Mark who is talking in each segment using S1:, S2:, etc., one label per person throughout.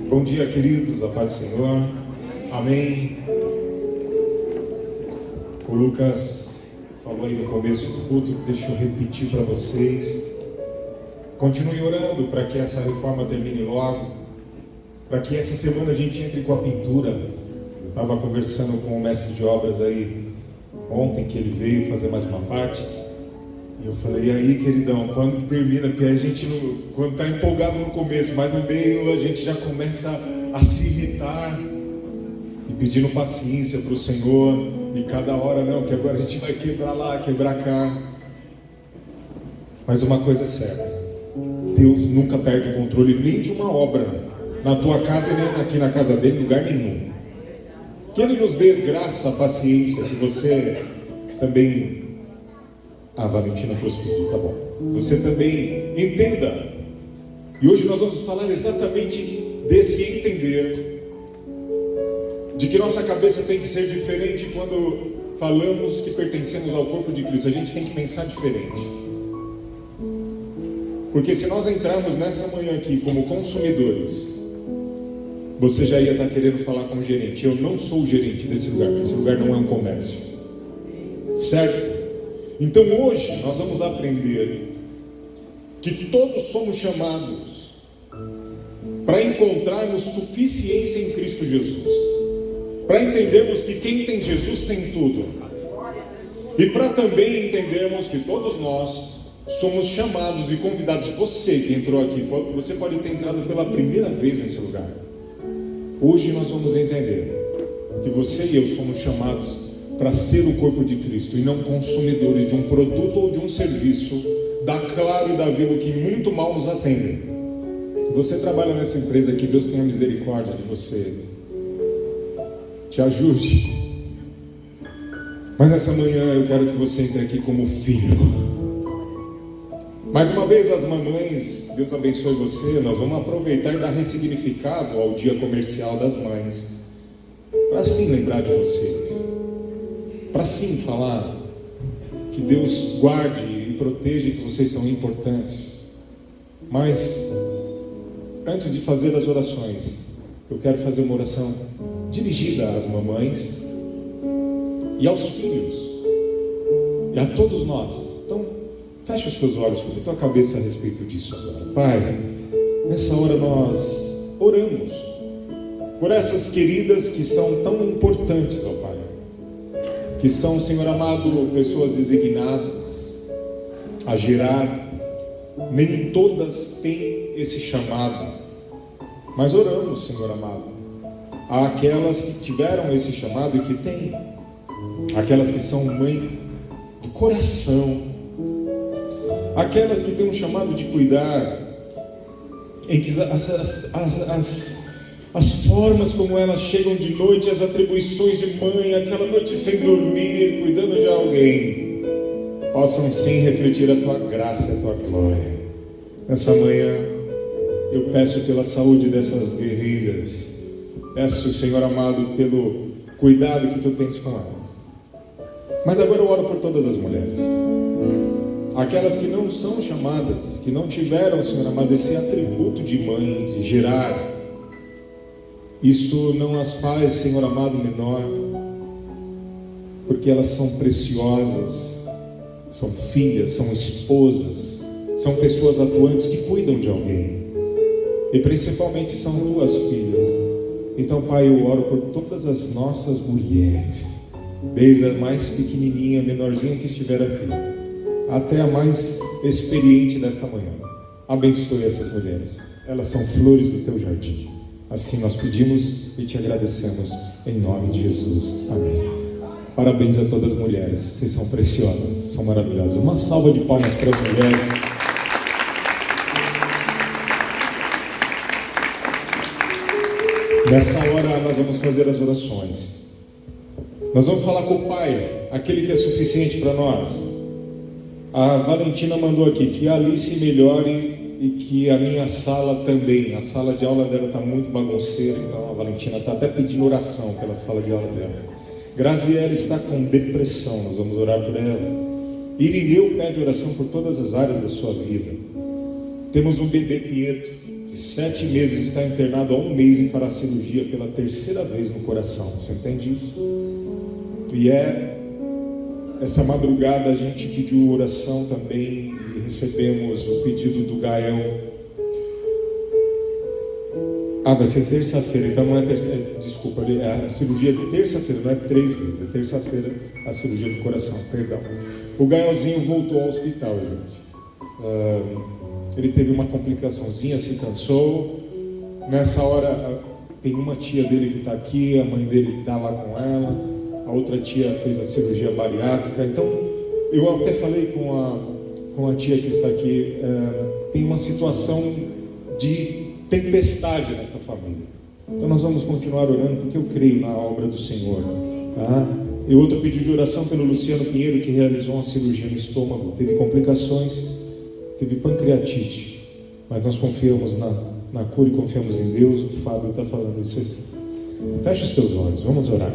S1: Bom dia, queridos, a paz do Senhor, amém. O Lucas falou aí no começo do culto, deixa eu repetir para vocês. Continue orando para que essa reforma termine logo, para que essa semana a gente entre com a pintura. Eu estava conversando com o mestre de obras aí ontem, que ele veio fazer mais uma parte. E eu falei, e aí, queridão, quando que termina? Porque a gente, quando está empolgado no começo, mas no meio a gente já começa a se irritar e pedindo paciência para o Senhor. E cada hora, não, que agora a gente vai quebrar lá, quebrar cá. Mas uma coisa é certa, Deus nunca perde o controle nem de uma obra, na tua casa e nem aqui na casa dele, em lugar nenhum. Que Ele nos dê graça, paciência, que você também... A Valentina trouxe pedir, tá bom. Você também entenda. E hoje nós vamos falar exatamente desse entender, de que nossa cabeça tem que ser diferente quando falamos que pertencemos ao corpo de Cristo. A gente tem que pensar diferente. Porque se nós entrarmos nessa manhã aqui como consumidores, você já ia estar querendo falar com o gerente. Eu não sou o gerente desse lugar. Esse lugar não é um comércio. Certo? Então hoje nós vamos aprender que todos somos chamados para encontrarmos suficiência em Cristo Jesus, para entendermos que quem tem Jesus tem tudo, e para também entendermos que todos nós somos chamados e convidados. Você que entrou aqui, você pode ter entrado pela primeira vez nesse lugar. Hoje nós vamos entender que você e eu somos chamados para ser o corpo de Cristo e não consumidores de um produto ou de um serviço da Claro e da Vivo, que muito mal nos atendem. Você trabalha nessa empresa aqui, Deus tenha misericórdia de você, te ajude. Mas nessa manhã eu quero que você entre aqui como filho. Mais uma vez, as mamães, Deus abençoe você. Nós vamos aproveitar e dar ressignificado ao dia comercial das mães, para assim lembrar de vocês, para sim falar que Deus guarde e proteja, que vocês são importantes. Mas antes de fazer as orações, eu quero fazer uma oração dirigida às mamães e aos filhos e a todos nós. Então feche os teus olhos, curva a tua cabeça a respeito disso agora. Pai, nessa hora nós oramos por essas queridas que são tão importantes, ó Pai, que são, Senhor amado, pessoas designadas a gerar. Nem todas têm esse chamado, mas oramos, Senhor amado, àquelas que tiveram esse chamado e que têm, aquelas que são mãe do coração, aquelas que têm um chamado de cuidar, em que as formas como elas chegam de noite, as atribuições de mãe, aquela noite sem dormir, cuidando de alguém, possam sim refletir a tua graça e a tua glória. Nessa manhã, eu peço pela saúde dessas guerreiras, peço, Senhor amado, pelo cuidado que tu tens com elas. Mas agora eu oro por todas as mulheres, aquelas que não são chamadas, que não tiveram, Senhor amado, esse atributo de mãe, de gerar. Isso não as faz, Senhor amado, menor, porque elas são preciosas, são filhas, são esposas, são pessoas atuantes que cuidam de alguém, e principalmente são tuas filhas. Então, Pai, eu oro por todas as nossas mulheres, desde a mais pequenininha, menorzinha que estiver aqui, até a mais experiente desta manhã. Abençoe essas mulheres, elas são flores do teu jardim. Assim nós pedimos e te agradecemos em nome de Jesus. Amém. Parabéns a todas as mulheres, vocês são preciosas, são maravilhosas. Uma salva de palmas para as mulheres. Nessa hora nós vamos fazer as orações. Nós vamos falar com o Pai, aquele que é suficiente para nós. A Valentina mandou aqui que a Alice melhore e que a minha sala também. A sala de aula dela está muito bagunceira, então a Valentina está até pedindo oração pela sala de aula dela. Graziela está com depressão, nós vamos orar por ela. Irineu pede oração por todas as áreas da sua vida. Temos um bebê Pietro de 7 meses está internado há 1 mês e fará cirurgia pela 3ª vez no coração. Você entende isso? E essa madrugada a gente pediu oração também e recebemos o pedido do Gael. Vai ser terça-feira, então não é terça-feira, desculpa, a cirurgia de terça-feira, não é 3 vezes, é terça-feira a cirurgia do coração, perdão. O Gaelzinho voltou ao hospital, gente. Ele teve uma complicaçãozinha, se cansou. Nessa hora, tem uma tia dele que está aqui, a mãe dele está lá com ela, a outra tia fez a cirurgia bariátrica. Então, eu até falei com a tia que está aqui, tem uma situação de tempestade nesta família. Então nós vamos continuar orando, porque eu creio na obra do Senhor, tá? E outro pedido de oração pelo Luciano Pinheiro, que realizou uma cirurgia no estômago, teve complicações, teve pancreatite, mas nós confiamos na cura e confiamos em Deus. O Fábio está falando isso aqui. Feche os teus olhos, vamos orar.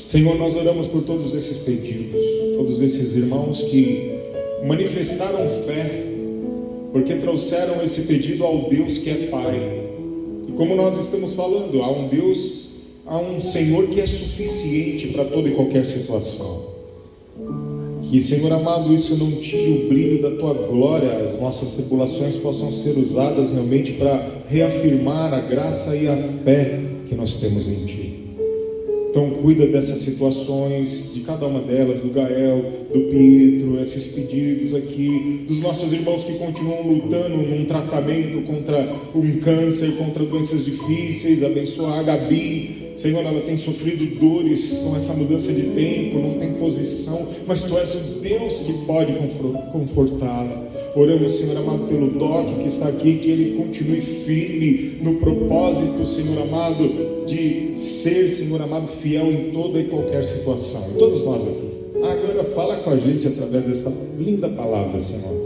S1: Senhor, nós oramos por todos esses pedidos, todos esses irmãos que manifestaram fé, porque trouxeram esse pedido ao Deus que é Pai. E como nós estamos falando, há um Deus, há um Senhor que é suficiente para toda e qualquer situação. Que, Senhor amado, isso não tire o brilho da Tua glória, as nossas tribulações possam ser usadas realmente para reafirmar a graça e a fé que nós temos em Ti. Então cuida dessas situações, de cada uma delas, do Gael, do Pietro, esses pedidos aqui, dos nossos irmãos que continuam lutando num tratamento contra um câncer, contra doenças difíceis. Abençoa a Gabi, Senhor, ela tem sofrido dores com essa mudança de tempo, não tem posição, mas Tu és o Deus que pode confortá-la. Oramos, Senhor amado, pelo Doc que está aqui, que ele continue firme no propósito, Senhor amado, de ser, Senhor amado, fiel em toda e qualquer situação. E todos nós aqui. Agora fala com a gente através dessa linda palavra, Senhor.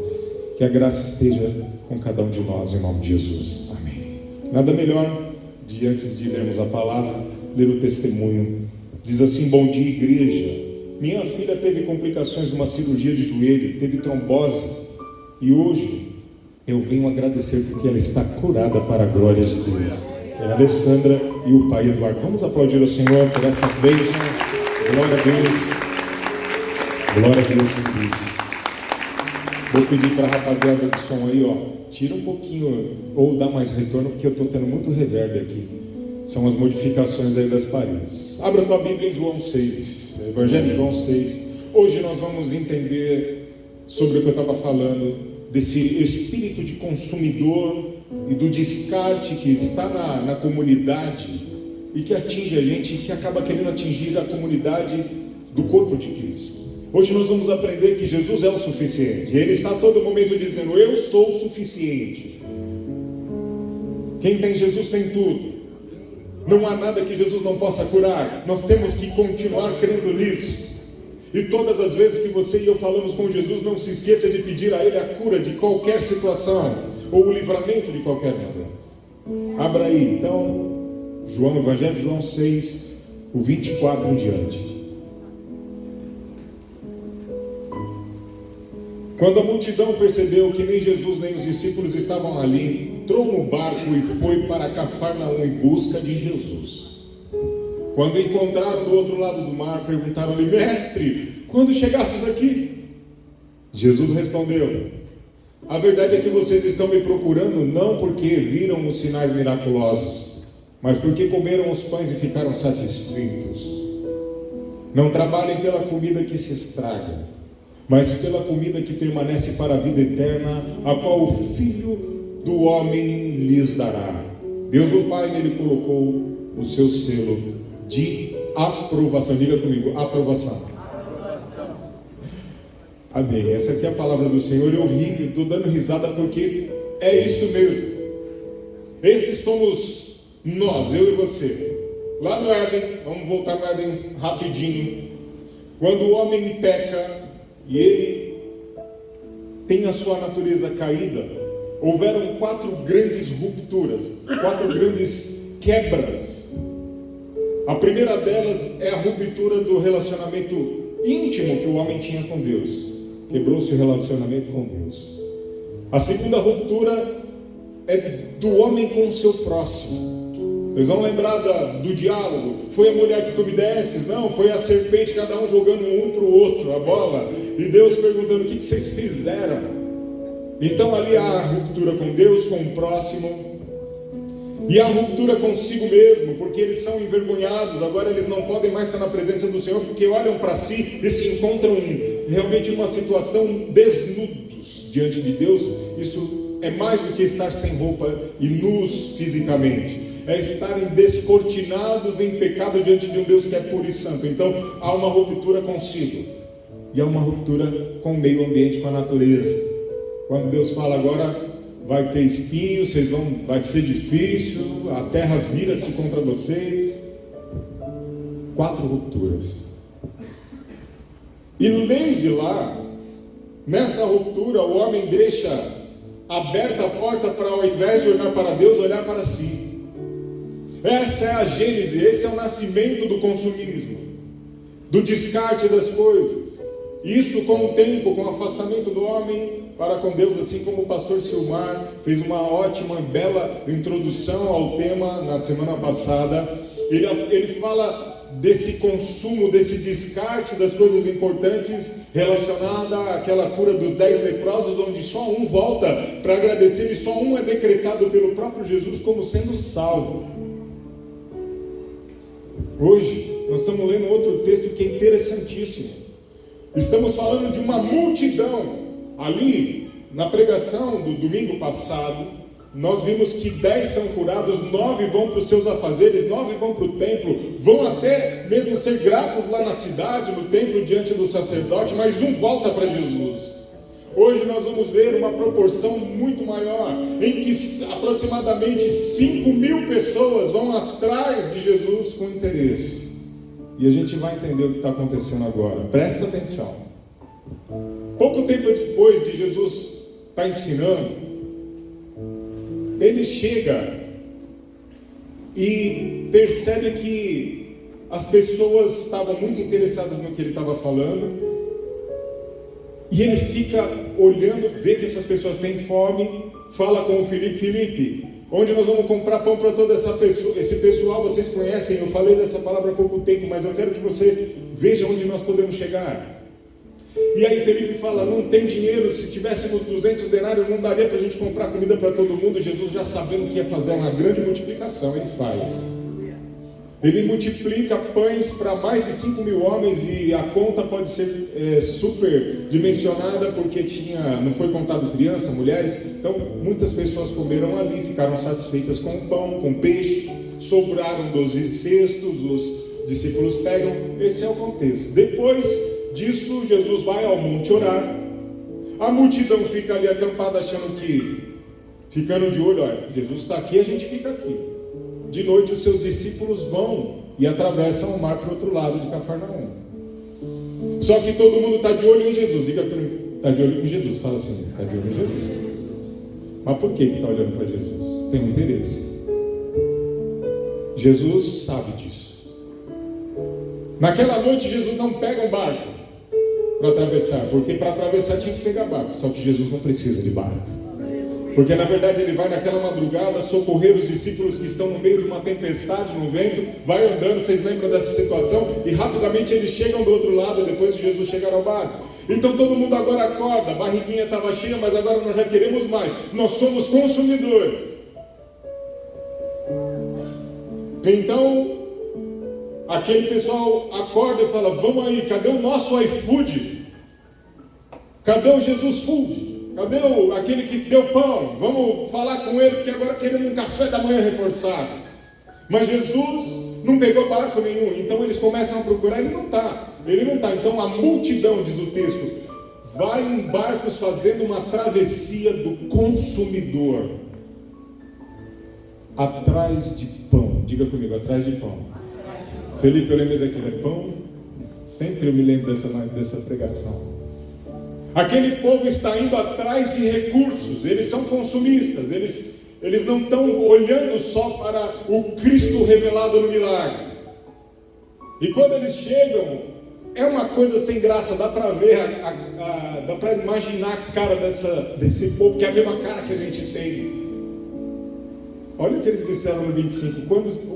S1: Que a graça esteja com cada um de nós, em nome de Jesus. Amém. Nada melhor de, antes de lermos a palavra, ler o testemunho. Diz assim: bom dia, igreja. Minha filha teve complicações numa cirurgia de joelho, teve trombose, e hoje eu venho agradecer porque ela está curada para a glória de Deus. É a Alessandra e o pai Eduardo. Vamos aplaudir o Senhor por essa bênção. Glória a Deus. Glória a Deus por isso. Vou pedir para a rapaziada do som aí, tira um pouquinho ou dá mais retorno, porque eu estou tendo muito reverb aqui. São as modificações aí das paredes. Abra tua Bíblia em João 6, Evangelho de João 6. Hoje nós vamos entender sobre o que eu estava falando, desse espírito de consumidor e do descarte que está na comunidade e que atinge a gente e que acaba querendo atingir a comunidade do corpo de Cristo. Hoje nós vamos aprender que Jesus é o suficiente. Ele está a todo momento dizendo: eu sou o suficiente. Quem tem Jesus tem tudo. Não há nada que Jesus não possa curar. Nós temos que continuar crendo nisso. E todas as vezes que você e eu falamos com Jesus, não se esqueça de pedir a Ele a cura de qualquer situação, ou o livramento de qualquer uma delas. Abra aí, então, Evangelho de João 6, o 24 em diante. Quando a multidão percebeu que nem Jesus nem os discípulos estavam ali, entrou no barco e foi para Cafarnaum em busca de Jesus. Quando encontraram do outro lado do mar, perguntaram-lhe: mestre, quando chegastes aqui? Jesus respondeu: a verdade é que vocês estão me procurando não porque viram os sinais miraculosos, mas porque comeram os pães e ficaram satisfeitos. Não trabalhem pela comida que se estraga, mas pela comida que permanece para a vida eterna, a qual o Filho do Homem lhes dará. Deus o Pai nele colocou o seu selo de aprovação. Diga comigo: aprovação. Amém. Essa aqui é a palavra do Senhor. Eu ri, estou dando risada porque é isso mesmo. Esses somos nós, eu e você. Lá no Éden, vamos voltar no Éden rapidinho. Quando o homem peca e ele tem a sua natureza caída, houveram 4 grandes rupturas, 4 grandes quebras. A primeira delas é a ruptura do relacionamento íntimo que o homem tinha com Deus. Quebrou-se o relacionamento com Deus. A segunda ruptura é do homem com o seu próximo. Vocês vão lembrar do diálogo. Foi a mulher que tu me desses? Não, foi a serpente, cada um jogando um para o outro a bola. E Deus perguntando: o que vocês fizeram? Então ali há a ruptura com Deus, com o próximo. E a ruptura consigo mesmo, porque eles são envergonhados. Agora eles não podem mais estar na presença do Senhor, porque olham para si e se encontram realmente numa situação desnudos diante de Deus. Isso é mais do que estar sem roupa e nus fisicamente. É estarem descortinados em pecado diante de um Deus que é puro e santo. Então há uma ruptura consigo, e há uma ruptura com o meio ambiente, com a natureza. Quando Deus fala: agora vai ter espinhos, vai ser difícil, a terra vira-se contra vocês. 4 rupturas. E desde lá, nessa ruptura, o homem deixa aberta a porta para, ao invés de olhar para Deus, olhar para si. Essa é a gênese, esse é o nascimento do consumismo, do descarte das coisas. Isso com o tempo, com o afastamento do homem para com Deus, assim como o pastor Silmar fez uma ótima, bela introdução ao tema na semana passada. Ele fala desse consumo, desse descarte das coisas importantes, relacionada àquela cura dos 10 leprosos, onde só um volta para agradecer e só um é decretado pelo próprio Jesus como sendo salvo. Hoje nós estamos lendo outro texto que é interessantíssimo. Estamos falando de uma multidão. Ali, na pregação do domingo passado, nós vimos que 10 são curados, 9 vão para os seus afazeres, 9 vão para o templo, vão até mesmo ser gratos lá na cidade, no templo, diante do sacerdote, mas um volta para Jesus. Hoje nós vamos ver uma proporção muito maior, em que aproximadamente 5.000 pessoas vão atrás de Jesus com interesse. E a gente vai entender o que está acontecendo agora. Presta atenção. Pouco tempo depois de Jesus estar ensinando, ele chega e percebe que as pessoas estavam muito interessadas no que ele estava falando. E ele fica olhando, vê que essas pessoas têm fome, fala com o Felipe: Felipe, onde nós vamos comprar pão para toda esse pessoal? Vocês conhecem, eu falei dessa palavra há pouco tempo, mas eu quero que você veja onde nós podemos chegar. E aí Felipe fala: não tem dinheiro, se tivéssemos 200 denários não daria para a gente comprar comida para todo mundo. Jesus, já sabendo que ia fazer uma grande multiplicação, ele faz. Ele multiplica pães para mais de 5.000 homens, e a conta pode ser super dimensionada, porque não foi contado criança, mulheres. Então muitas pessoas comeram ali, ficaram satisfeitas com o pão, com o peixe, sobraram 12 cestos, os discípulos pegam. Esse é o contexto. Depois disso, Jesus vai ao monte orar. A multidão fica ali acampada, achando ficando de olho: olha, Jesus está aqui, a gente fica aqui. De noite os seus discípulos vão e atravessam o mar para o outro lado de Cafarnaum. Só que todo mundo está de olho em Jesus. Diga para mim: está de olho em Jesus. Fala assim: está de olho em Jesus. Mas por que está olhando para Jesus? Tem um interesse. Jesus sabe disso. Naquela noite Jesus não pega um barco para atravessar, porque para atravessar tinha que pegar barco. Só que Jesus não precisa de barco, porque na verdade ele vai naquela madrugada socorrer os discípulos que estão no meio de uma tempestade, no vento. Vai andando, vocês lembram dessa situação? E rapidamente eles chegam do outro lado, depois de Jesus chegar ao barco. Então todo mundo agora acorda, a barriguinha estava cheia, mas agora nós já queremos mais. Nós somos consumidores. Então aquele pessoal acorda e fala: vamos aí, cadê o nosso iFood? Cadê o Jesus Food? Cadê aquele que deu pão? Vamos falar com ele, porque agora queremos um café da manhã reforçado. Mas Jesus não pegou barco nenhum. Então eles começam a procurar, ele não está. Então a multidão, diz o texto, vai em barcos fazendo uma travessia do consumidor, atrás de pão. Diga comigo: atrás de pão. Felipe, eu lembrei daquele pão. Sempre eu me lembro dessa pregação. Aquele povo está indo atrás de recursos. Eles são consumistas. Eles não estão olhando só para o Cristo revelado no milagre. E quando eles chegam, é uma coisa sem graça. Dá para ver, dá para imaginar a cara desse povo, que é a mesma cara que a gente tem. Olha o que eles disseram no 25.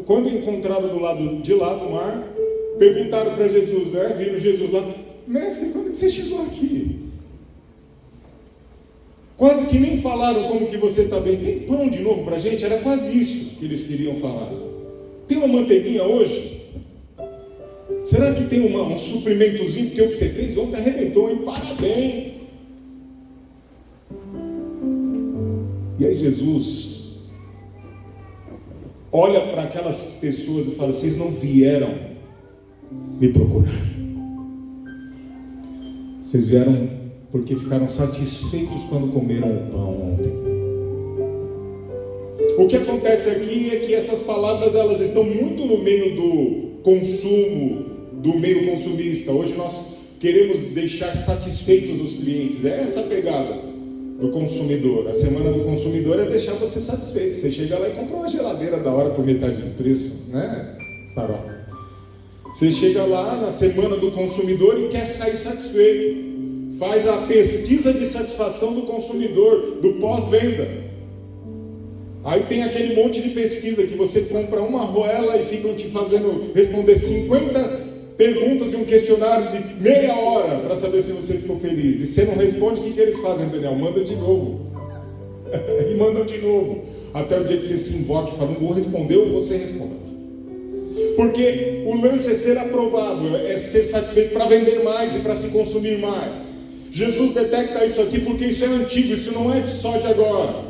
S1: Quando encontraram do lado de lá do mar, perguntaram para Jesus, viram Jesus lá, mestre, quando que você chegou aqui? Quase que nem falaram como que você está bem. Tem pão de novo para a gente? Era quase isso que eles queriam falar. Tem uma manteiguinha hoje? Será que tem um suprimentozinho? Porque o que você fez ontem arrebentou, hein? Parabéns! E aí Jesus olha para aquelas pessoas e fala, vocês não vieram me procurar. Vocês vieram porque ficaram satisfeitos quando comeram o pão ontem. O que acontece aqui é que essas palavras elas estão muito no meio do consumo, do meio consumista. Hoje nós queremos deixar satisfeitos os clientes. É essa a pegada do consumidor. A semana do consumidor é deixar você satisfeito. Você chega lá e compra uma geladeira da hora por metade do preço, né, Saroca? Você chega lá na semana do consumidor e quer sair satisfeito. Faz a pesquisa de satisfação do consumidor, do pós-venda. Aí tem aquele monte de pesquisa que você compra uma arruela e ficam te fazendo responder 50 perguntas de um questionário de meia hora para saber se você ficou feliz. E você não responde, o que eles fazem, Daniel? Mandam de novo. E mandam de novo. Até o dia que você se invoca e fala, não vou responder, ou você responde. Porque o lance é ser aprovado, é ser satisfeito para vender mais e para se consumir mais. Jesus detecta isso aqui porque isso é antigo, isso não é só de agora.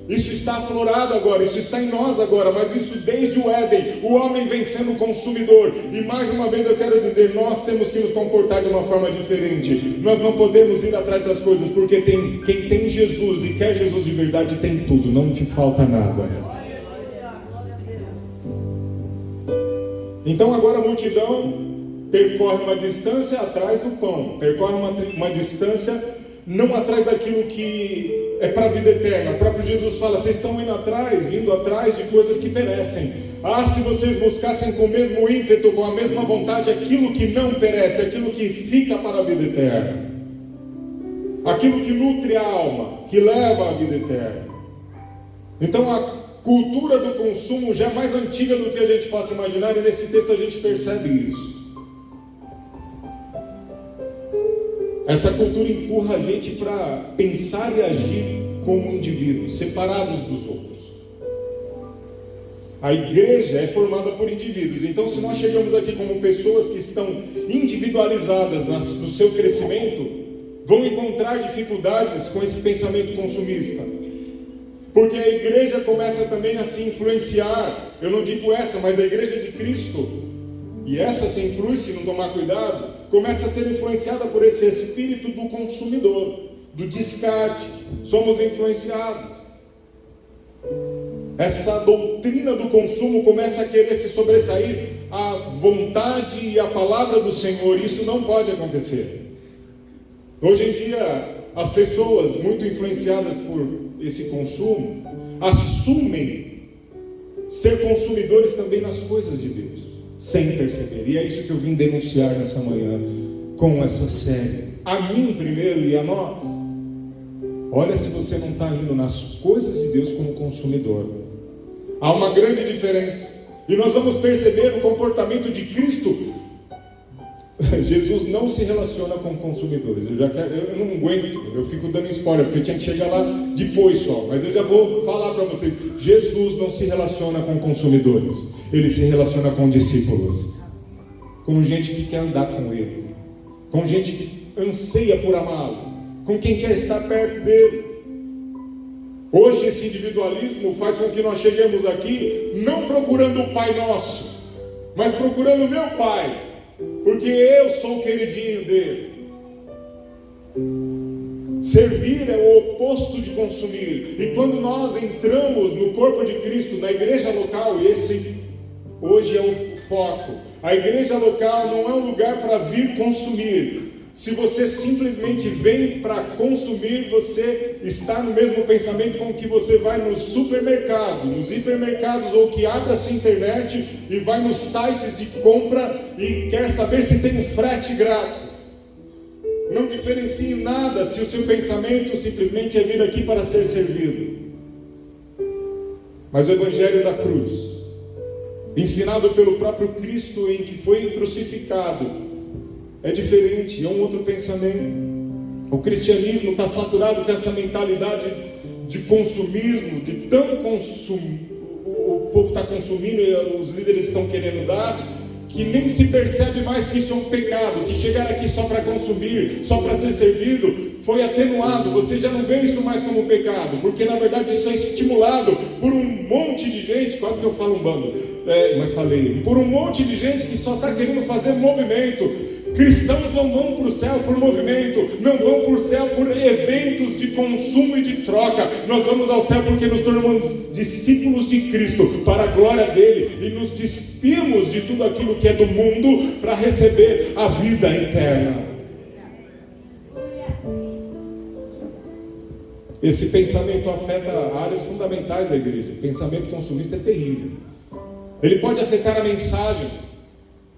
S1: Isso está aflorado agora, isso está em nós agora, mas isso desde o Éden, o homem vem sendo consumidor. E mais uma vez eu quero dizer, nós temos que nos comportar de uma forma diferente. Nós não podemos ir atrás das coisas, porque quem tem Jesus e quer Jesus de verdade tem tudo, não te falta nada. Então agora a multidão percorre uma distância atrás do pão, percorre uma distância não atrás daquilo que é para a vida eterna. O próprio Jesus fala, vocês estão vindo atrás de coisas que perecem. Se vocês buscassem com o mesmo ímpeto, com a mesma vontade, aquilo que não perece, aquilo que fica para a vida eterna, aquilo que nutre a alma, que leva à vida eterna. Então a cultura do consumo já é mais antiga do que a gente possa imaginar, e nesse texto a gente percebe isso. Essa cultura empurra a gente para pensar e agir como indivíduos, separados dos outros. A igreja é formada por indivíduos. Então, se nós chegamos aqui como pessoas que estão individualizadas no seu crescimento, vão encontrar dificuldades com esse pensamento consumista. Porque a igreja começa também a se influenciar. Eu não digo essa, mas a igreja de Cristo, e essa se inclui, se não tomar cuidado, começa a ser influenciada por esse espírito do consumidor, do descarte. Somos influenciados. Essa doutrina do consumo começa a querer se sobressair à vontade e à palavra do Senhor. Isso não pode acontecer. Hoje em dia, as pessoas muito influenciadas por esse consumo assumem ser consumidores também nas coisas de Deus, sem perceber. E é isso que eu vim denunciar nessa manhã com essa série. A mim primeiro e a nós. Olha se você não está indo nas coisas de Deus como consumidor. Há uma grande diferença. E nós vamos perceber o comportamento de Cristo. Jesus não se relaciona com consumidores. Eu não aguento, eu fico dando spoiler, porque eu tinha que chegar lá depois só. Mas eu já vou falar para vocês. Jesus não se relaciona com consumidores. Ele se relaciona com discípulos. Com gente que quer andar com Ele. Com gente que anseia por amá-lo. Com quem quer estar perto dele. Hoje esse individualismo faz com que nós cheguemos aqui não procurando o Pai Nosso, mas procurando o meu Pai, porque eu sou o queridinho dele. Servir é o oposto de consumir. E quando nós entramos no corpo de Cristo, na igreja local, e esse hoje é o foco, a igreja local não é um lugar para vir consumir. Se você simplesmente vem para consumir, você está no mesmo pensamento com que você vai no supermercado, nos hipermercados, ou que abre a sua internet e vai nos sites de compra e quer saber se tem um frete grátis. Não diferencia em nada se o seu pensamento simplesmente é vir aqui para ser servido. Mas o Evangelho da cruz, ensinado pelo próprio Cristo em que foi crucificado, é diferente, é um outro pensamento. O cristianismo está saturado com essa mentalidade de consumismo, de tão o povo está consumindo e os líderes estão querendo dar, que nem se percebe mais que isso é um pecado, que chegar aqui só para consumir, só para ser servido, foi atenuado. Você já não vê isso mais como pecado, porque na verdade isso é estimulado por um monte de gente, quase que eu falo um bando, mas falei, por um monte de gente que só está querendo fazer movimento. Cristãos não vão para o céu por movimento, não vão para o céu por eventos de consumo e de troca. Nós vamos ao céu porque nos tornamos discípulos de Cristo, para a glória dele, e nos despimos de tudo aquilo que é do mundo, para receber a vida eterna. Esse pensamento afeta áreas fundamentais da igreja. O pensamento consumista é terrível. Ele pode afetar a mensagem.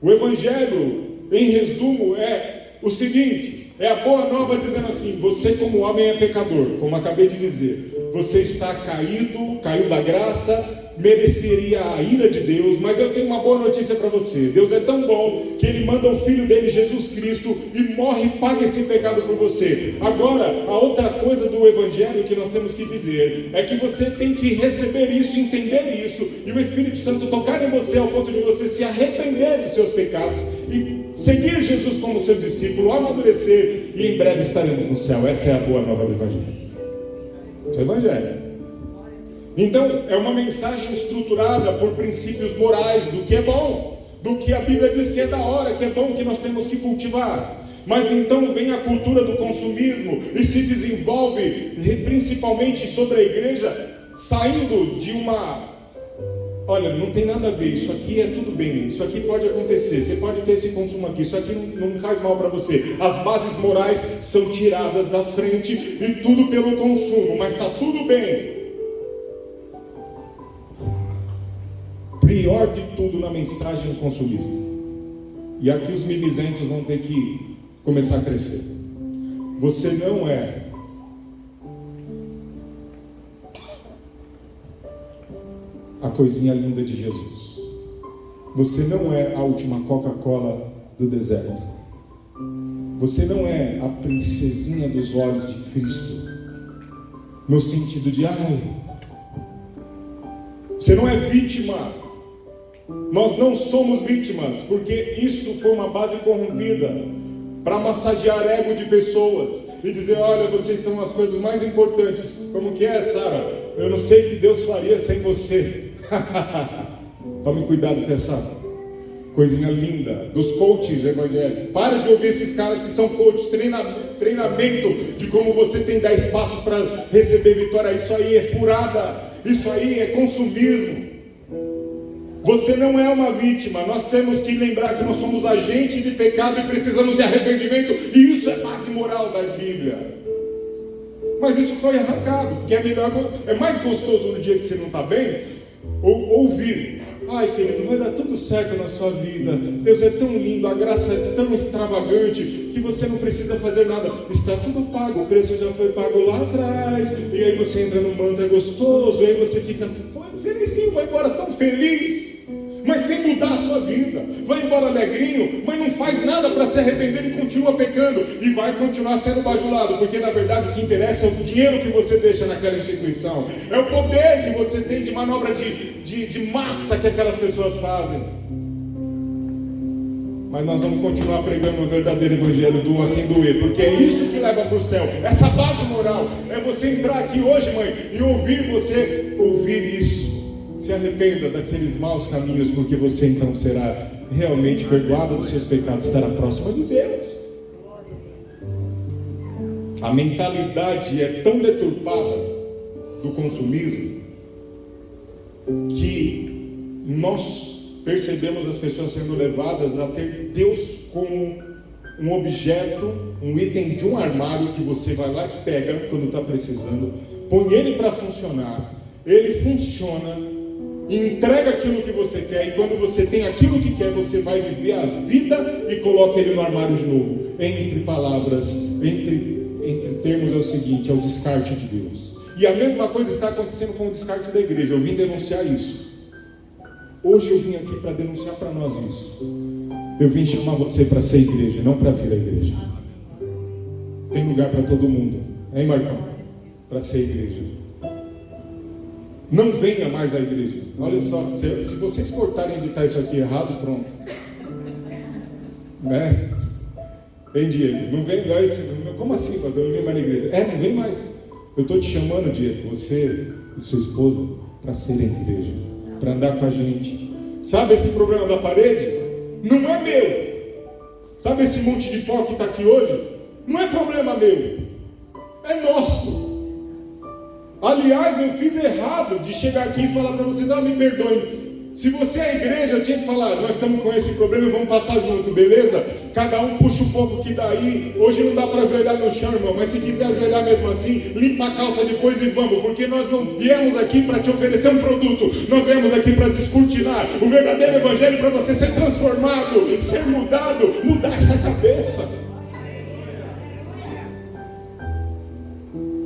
S1: O Evangelho, em resumo, é o seguinte: é a boa nova dizendo assim: você como homem é pecador, como acabei de dizer, você está caído, caiu da graça, mereceria a ira de Deus, mas eu tenho uma boa notícia para você. Deus é tão bom que Ele manda o Filho dele, Jesus Cristo, e morre e paga esse pecado por você. Agora, a outra coisa do Evangelho que nós temos que dizer é que você tem que receber isso, entender isso, e o Espírito Santo tocar em você ao ponto de você se arrepender dos seus pecados e seguir Jesus como seu discípulo, amadurecer, e em breve estaremos no céu. Essa é a boa nova do Evangelho. Esse é o Evangelho. Então, é uma mensagem estruturada por princípios morais, do que é bom, do que a Bíblia diz que é da hora, que é bom, que nós temos que cultivar. Mas então vem a cultura do consumismo e se desenvolve principalmente sobre a igreja, saindo de uma... Olha, não tem nada a ver, isso aqui é tudo bem, isso aqui pode acontecer, você pode ter esse consumo aqui, isso aqui não faz mal para você. As bases morais são tiradas da frente e tudo pelo consumo, mas está tudo bem. Pior de tudo na mensagem consumista. E aqui os mimizentos vão ter que começar a crescer. Você não é a coisinha linda de Jesus. Você não é a última Coca-Cola do deserto. Você não é a princesinha dos olhos de Cristo, no sentido de, você não é vítima. Nós não somos vítimas, porque isso foi uma base corrompida para massagear ego de pessoas e dizer: olha, vocês são as coisas mais importantes. Como que é, Sara? Eu não sei o que Deus faria sem você. Tome cuidado com essa coisinha linda dos coaches evangélicos. Para de ouvir esses caras que são coaches, treinamento de como você tem 10 passos para receber vitória. Isso aí é furada, isso aí é consumismo. Você não é uma vítima. Nós temos que lembrar que nós somos agentes de pecado e precisamos de arrependimento, e isso é base moral da Bíblia. Mas isso foi arrancado, porque é mais gostoso no dia que você não está bem, ouvir: ai querido, vai dar tudo certo na sua vida, Deus é tão lindo, a graça é tão extravagante, que você não precisa fazer nada, está tudo pago, o preço já foi pago lá atrás. E aí você entra no mantra gostoso, e aí você fica felizinho, vai embora tão feliz, mas sem mudar a sua vida. Vai embora alegrinho, mas não faz nada para se arrepender e continua pecando, e vai continuar sendo bajulado, porque na verdade o que interessa é o dinheiro que você deixa naquela instituição, é o poder que você tem de manobra de massa que aquelas pessoas fazem. Mas nós vamos continuar pregando o verdadeiro evangelho, doa quem doer, porque é isso que leva para o céu. Essa base moral é você entrar aqui hoje, mãe, e ouvir isso. Se arrependa daqueles maus caminhos, porque você então será realmente perdoado dos seus pecados, estará próximo de Deus. A mentalidade é tão deturpada do consumismo que nós percebemos as pessoas sendo levadas a ter Deus como um objeto, um item de um armário que você vai lá e pega quando está precisando, põe ele para funcionar, ele funciona, entrega aquilo que você quer, e quando você tem aquilo que quer, você vai viver a vida e coloca ele no armário de novo. Entre palavras, entre termos, é o seguinte: é o descarte de Deus. E a mesma coisa está acontecendo com o descarte da igreja. Eu vim denunciar isso. Hoje eu vim aqui para denunciar para nós isso. Eu vim chamar você para ser igreja, não para vir à igreja. Tem lugar para todo mundo, hein, Marcão? Para ser igreja. Não venha mais à igreja. Olha só, se vocês cortarem editar isso aqui errado, pronto. Né? Vem, Diego, não vem mais. Como assim, pastor? Não vem mais na igreja? Não vem mais. Eu estou te chamando, Diego, você e sua esposa, para ser a igreja, para andar com a gente. Sabe esse problema da parede? Não é meu. Sabe esse monte de pó que está aqui hoje? Não é problema meu. É nosso. Aliás, eu fiz errado de chegar aqui e falar para vocês, me perdoem. Se você é a igreja, eu tinha que falar, nós estamos com esse problema e vamos passar junto, beleza? Cada um puxa um pouco que daí. Hoje não dá para ajoelhar no chão, irmão, mas se quiser ajoelhar mesmo assim, limpa a calça depois e vamos, porque nós não viemos aqui para te oferecer um produto, nós viemos aqui para descortinar o verdadeiro evangelho, para você ser transformado, ser mudado, mudar essa cabeça.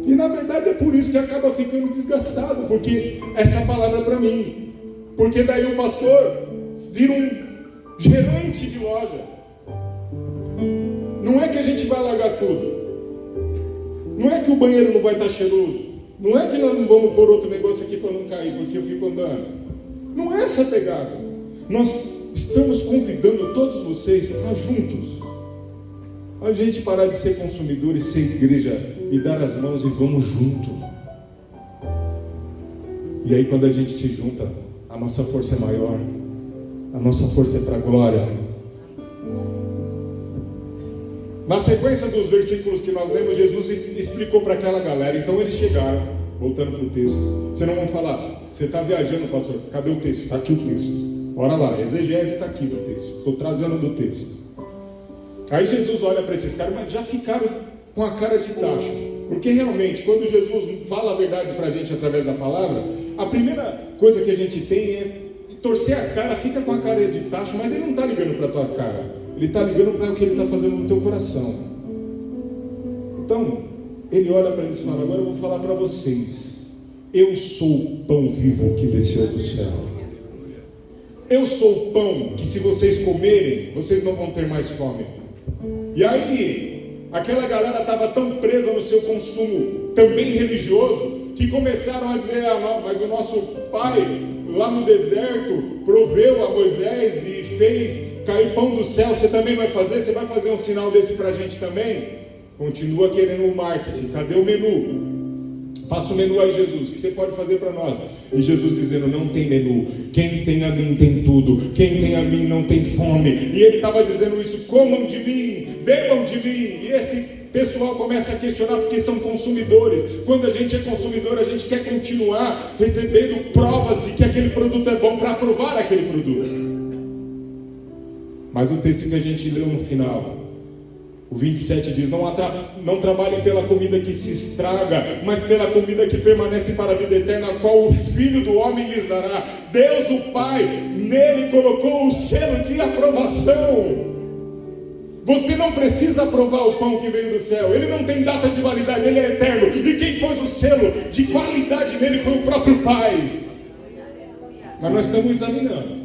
S1: E na verdade é por isso que acaba ficando desgastado, porque essa palavra é para mim. Porque daí o pastor vira um gerente de loja. Não é que a gente vai largar tudo. Não é que o banheiro não vai estar cheiroso. Não é que nós não vamos pôr outro negócio aqui para não cair, porque eu fico andando. Não é essa a pegada. Nós estamos convidando todos vocês a juntos. A gente parar de ser consumidor e ser igreja e dar as mãos e vamos junto. E aí quando a gente se junta, a nossa força é maior, a nossa força é para a glória. Na sequência dos versículos que nós lemos, Jesus explicou para aquela galera. Então eles chegaram, voltando para o texto. Vocês não vão falar, você está viajando, pastor, cadê o texto? Está aqui o texto. Ora lá, exegese está aqui do texto, estou trazendo do texto. Aí Jesus olha para esses caras, mas já ficaram com a cara de tacho. Porque realmente, quando Jesus fala a verdade para a gente através da palavra, a primeira coisa que a gente tem é torcer a cara, fica com a cara de tacho, mas ele não está ligando para a tua cara. Ele está ligando para o que ele está fazendo no teu coração. Então, ele olha para eles e fala, agora eu vou falar para vocês. Eu sou o pão vivo que desceu do céu. Eu sou o pão que se vocês comerem, vocês não vão ter mais fome. E aí, aquela galera estava tão presa no seu consumo, também religioso, que começaram a dizer, mas o nosso pai, lá no deserto, proveu a Moisés e fez cair pão do céu, você também vai fazer? Você vai fazer um sinal desse para a gente também? Continua querendo o marketing, cadê o menu? Passa o menu aí, Jesus, o que você pode fazer para nós? E Jesus dizendo, não tem menu, quem tem a mim tem tudo, quem tem a mim não tem fome. E ele estava dizendo isso, comam de mim, bebam de mim. E esse pessoal começa a questionar porque são consumidores. Quando a gente é consumidor, a gente quer continuar recebendo provas de que aquele produto é bom para aprovar aquele produto. Mas o texto que a gente leu no final, o 27 diz, não trabalhem pela comida que se estraga, mas pela comida que permanece para a vida eterna, a qual o Filho do Homem lhes dará. Deus o Pai, nele colocou o selo de aprovação. Você não precisa aprovar o pão que veio do céu, ele não tem data de validade, ele é eterno. E quem pôs o selo de qualidade nele foi o próprio Pai. Mas nós estamos examinando.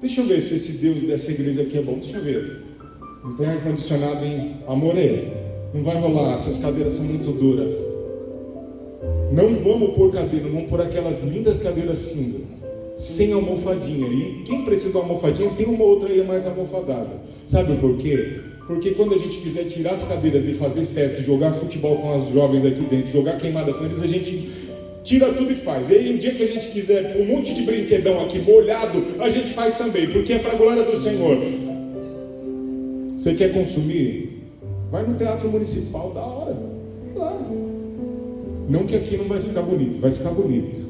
S1: Deixa eu ver se esse Deus dessa igreja aqui é bom, deixa eu ver. Não tem ar-condicionado em Amoré. Não vai rolar, essas cadeiras são muito duras. Não vamos pôr cadeira, vamos pôr aquelas lindas cadeiras cinza, sem almofadinha. E quem precisa de uma almofadinha, tem uma outra aí mais almofadada. Sabe por quê? Porque quando a gente quiser tirar as cadeiras e fazer festa, jogar futebol com as jovens aqui dentro, jogar queimada com eles, a gente tira tudo e faz. E aí um dia que a gente quiser um monte de brinquedão aqui molhado, a gente faz também, porque é para a glória do Senhor. Você quer consumir? Vai no teatro municipal, da hora. Lá. Não que aqui não vai ficar bonito, vai ficar bonito.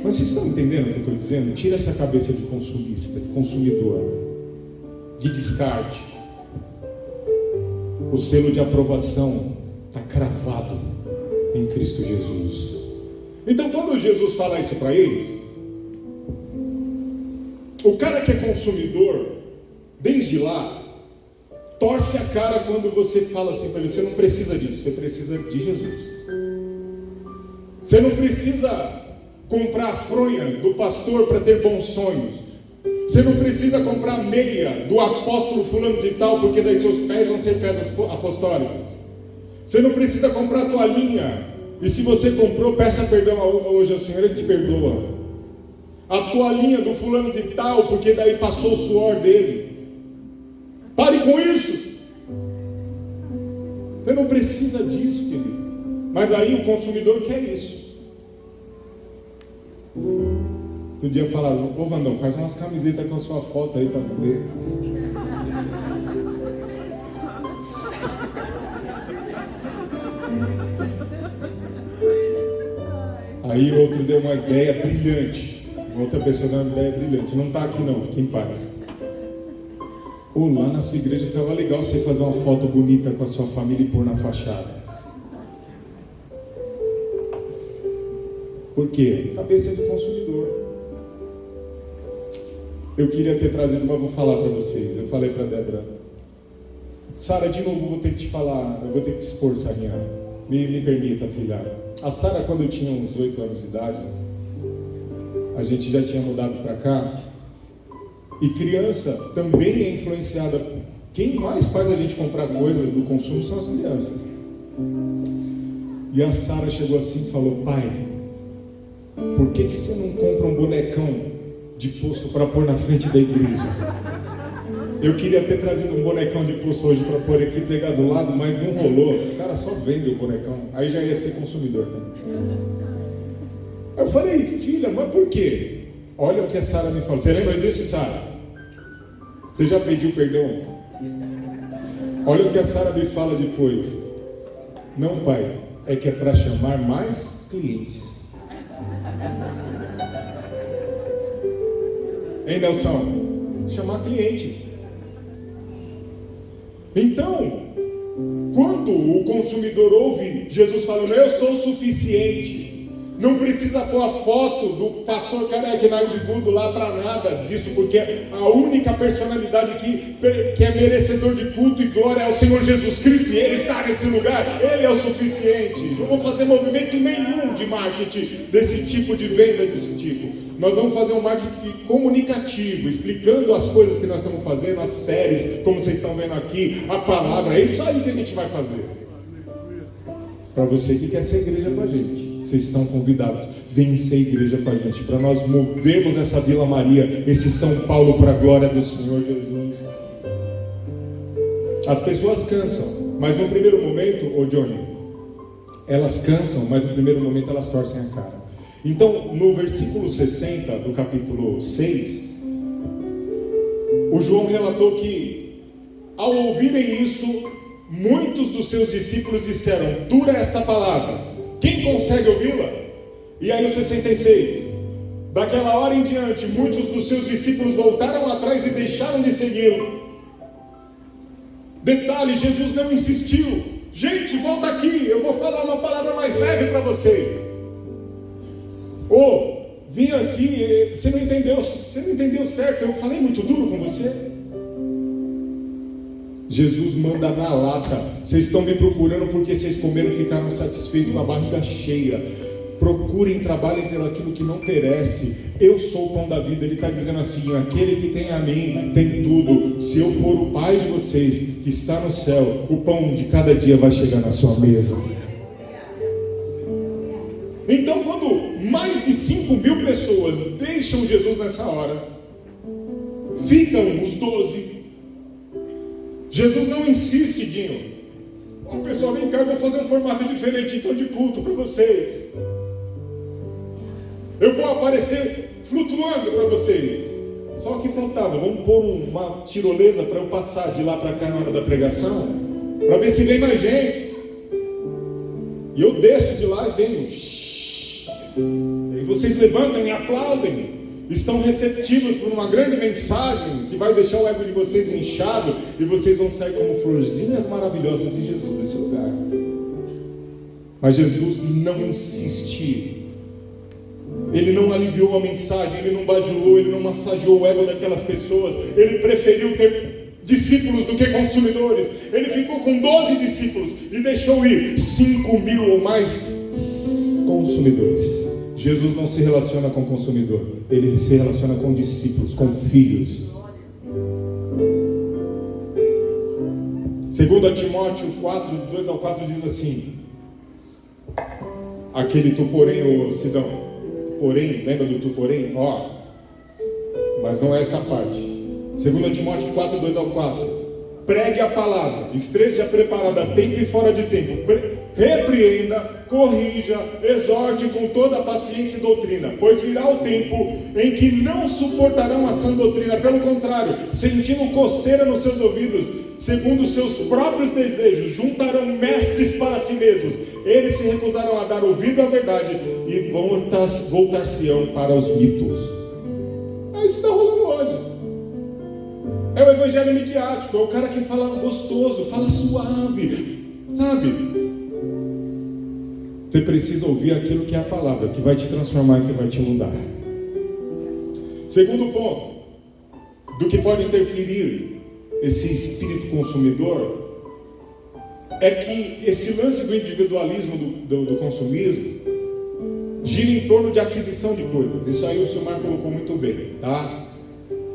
S1: Mas vocês estão entendendo o que eu estou dizendo? Tira essa cabeça de consumista, de consumidor, de descarte. O selo de aprovação está cravado em Cristo Jesus. Então quando Jesus fala isso para eles, o cara que é consumidor, desde lá, torce a cara quando você fala assim para ele, você não precisa disso, você precisa de Jesus. Você não precisa comprar a fronha do pastor para ter bons sonhos. Você não precisa comprar meia do apóstolo fulano de tal, porque daí seus pés vão ser pés apostólicos. Você não precisa comprar toalhinha. E se você comprou, peça perdão hoje ao Senhor, Ele te perdoa. A toalhinha do fulano de tal, porque daí passou o suor dele. Pare com isso. Você não precisa disso, querido. Mas aí o consumidor quer isso. Outro dia falaram: ô Vandão, faz umas camisetas com a sua foto aí para vender. Aí outro deu uma ideia brilhante. Outra pessoa deu uma ideia brilhante. Não está aqui não, fique em paz. Lá na sua igreja ficava legal você fazer uma foto bonita com a sua família e pôr na fachada. Por quê? Cabeça do consumidor. Eu queria ter trazido, mas vou falar para vocês. Eu falei para a Débora: Sara, de novo vou ter que te falar, eu vou ter que te expor, Sarinha. Me permita, filha. A Sara, quando eu tinha uns 8 anos de idade, a gente já tinha mudado para cá. E criança também é influenciada. Quem mais faz a gente comprar coisas do consumo são as crianças. E a Sara chegou assim e falou: pai, por que você não compra um bonecão de posto para pôr na frente da igreja? Eu queria ter trazido um bonecão de posto hoje para pôr aqui, pegar do lado, mas não rolou. Os caras só vendem o bonecão. Aí já ia ser consumidor também. Eu falei: filha, mas por quê? Olha o que a Sara me falou. Você lembra disso, Sara? Você já pediu perdão? Olha o que a Sara me fala depois. Não, pai, é que é para chamar mais clientes. Hein, Nelson? Chamar cliente. Então, quando o consumidor ouve Jesus falando: eu sou o suficiente, não precisa pôr a foto do pastor careca na bibudo lá para nada disso, porque a única personalidade que é merecedor de culto e glória é o Senhor Jesus Cristo, e Ele está nesse lugar, Ele é o suficiente. Não vou fazer movimento nenhum de marketing desse tipo, de venda desse tipo. Nós vamos fazer um marketing comunicativo, explicando as coisas que nós estamos fazendo, as séries, como vocês estão vendo aqui, a palavra. É isso aí que a gente vai fazer. Para você que quer ser igreja com a gente, vocês estão convidados. Vem ser igreja com a gente, para nós movermos essa Vila Maria, esse São Paulo, para a glória do Senhor Jesus. As pessoas cansam, mas no primeiro momento, Johnny, elas cansam, mas no primeiro momento elas torcem a cara. Então, no versículo 60 do capítulo 6, o João relatou que, ao ouvirem isso, muitos dos seus discípulos disseram: dura esta palavra, quem consegue ouvi-la? E aí o 66, daquela hora em diante, muitos dos seus discípulos voltaram atrás e deixaram de segui-lo. Detalhe, Jesus não insistiu: gente, volta aqui, eu vou falar uma palavra mais leve para vocês. Vim aqui, você não entendeu certo, eu falei muito duro com você. Jesus manda na lata: vocês estão me procurando porque vocês comeram e ficaram satisfeitos com a barriga cheia. Procurem, trabalhem pelo aquilo que não perece. Eu sou o pão da vida. Ele está dizendo assim: aquele que tem a mim tem tudo. Se eu for o Pai de vocês que está no céu, o pão de cada dia vai chegar na sua mesa. Então, quando mais de 5.000 pessoas deixam Jesus nessa hora, ficam os 12. Jesus não insiste, Dinho: pessoal, vem cá, eu vou fazer um formato diferente então de culto para vocês. Eu vou aparecer flutuando para vocês. Só que faltava, vamos pôr uma tirolesa para eu passar de lá para cá na hora da pregação, para ver se vem mais gente. E eu desço de lá e venho. E vocês levantam e aplaudem, estão receptivos por uma grande mensagem que vai deixar o ego de vocês inchado, e vocês vão sair como florzinhas maravilhosas de Jesus desse lugar. Mas Jesus não insiste. Ele não aliviou a mensagem, ele não bajulou, ele não massageou o ego daquelas pessoas. Ele preferiu ter discípulos do que consumidores. Ele ficou com 12 discípulos e deixou ir 5.000 ou mais consumidores. Jesus não se relaciona com consumidor, ele se relaciona com discípulos, com filhos. 2 Timóteo 4, 2-4 diz assim: aquele tu porém, ô Sidão, porém, lembra do tu porém? Mas não é essa parte. 2 Timóteo 4, 2-4: pregue a palavra, esteja preparado a tempo e fora de tempo, repreenda, corrija, exorte com toda a paciência e doutrina, pois virá o tempo em que não suportarão a sã doutrina, pelo contrário, sentindo coceira nos seus ouvidos, segundo os seus próprios desejos, juntarão mestres para si mesmos, eles se recusarão a dar ouvido à verdade e voltar-se-ão para os mitos. É isso que está rolando hoje. É o evangelho midiático, é o cara que fala gostoso, fala suave, sabe? Você precisa ouvir aquilo que é a palavra, que vai te transformar, que vai te mudar. Segundo ponto, do que pode interferir esse espírito consumidor, é que esse lance do individualismo, do consumismo, gira em torno de aquisição de coisas. Isso aí o Silmar colocou muito bem, tá?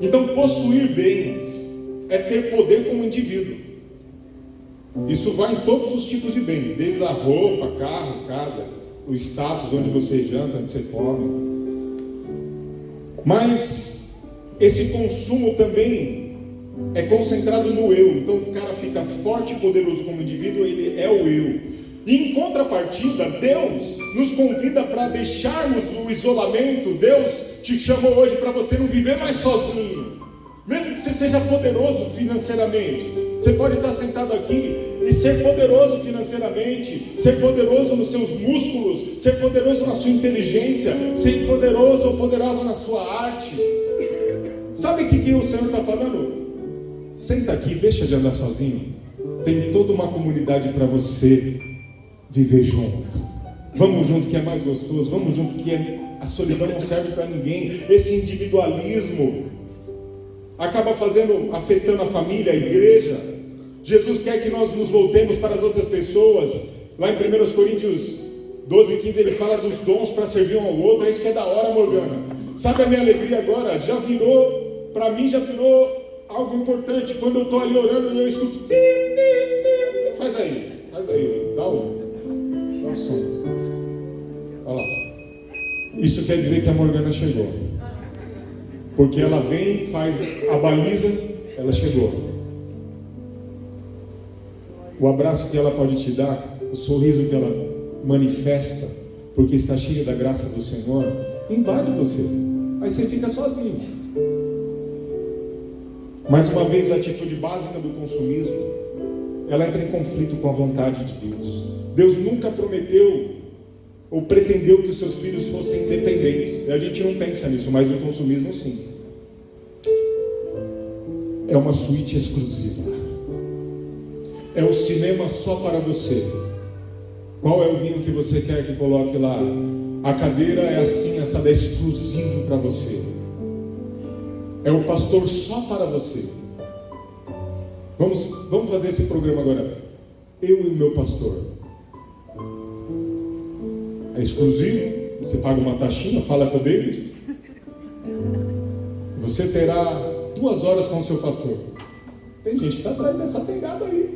S1: Então, possuir bens é ter poder como indivíduo. Isso vai em todos os tipos de bens, desde a roupa, carro, casa, o status, onde você janta, onde você come. Mas esse consumo também é concentrado no eu. Então o cara fica forte e poderoso como indivíduo, ele é o eu. E em contrapartida, Deus nos convida para deixarmos o isolamento. Deus te chamou hoje para você não viver mais sozinho. Mesmo que você seja poderoso financeiramente, você pode estar sentado aqui e ser poderoso financeiramente, ser poderoso nos seus músculos, ser poderoso na sua inteligência, ser poderoso ou poderosa na sua arte. Sabe o que o Senhor está falando? Senta aqui, deixa de andar sozinho. Tem toda uma comunidade para você viver junto. Vamos junto que é mais gostoso, vamos junto que a solidão não serve para ninguém. Esse individualismo acaba afetando a família, a igreja. Jesus quer que nós nos voltemos para as outras pessoas. Lá em 1 Coríntios 12, 15 ele fala dos dons para servir um ao outro. É isso que é da hora, Morgana. Sabe a minha alegria agora? Para mim já virou algo importante. Quando eu estou ali orando e eu escuto faz aí, dá um som. Olha lá. Isso quer dizer que a Morgana chegou. Porque ela vem, faz a baliza, ela chegou. O abraço que ela pode te dar, o sorriso que ela manifesta, porque está cheia da graça do Senhor, invade você. Aí você fica sozinho. Mais uma vez, a atitude básica do consumismo, ela entra em conflito com a vontade de Deus. Deus nunca prometeu ou pretendeu que os seus filhos fossem independentes. A gente não pensa nisso, mas o consumismo sim. É uma suíte exclusiva. É um cinema só para você. Qual é o vinho que você quer que coloque lá? A cadeira é assim, essa é exclusivo para você. É o pastor só para você. Vamos fazer esse programa agora. Eu e o meu pastor. É exclusivo. Você paga uma taxinha, fala com o David. Você terá 2 horas com o seu pastor. Tem gente que está atrás dessa pegada aí.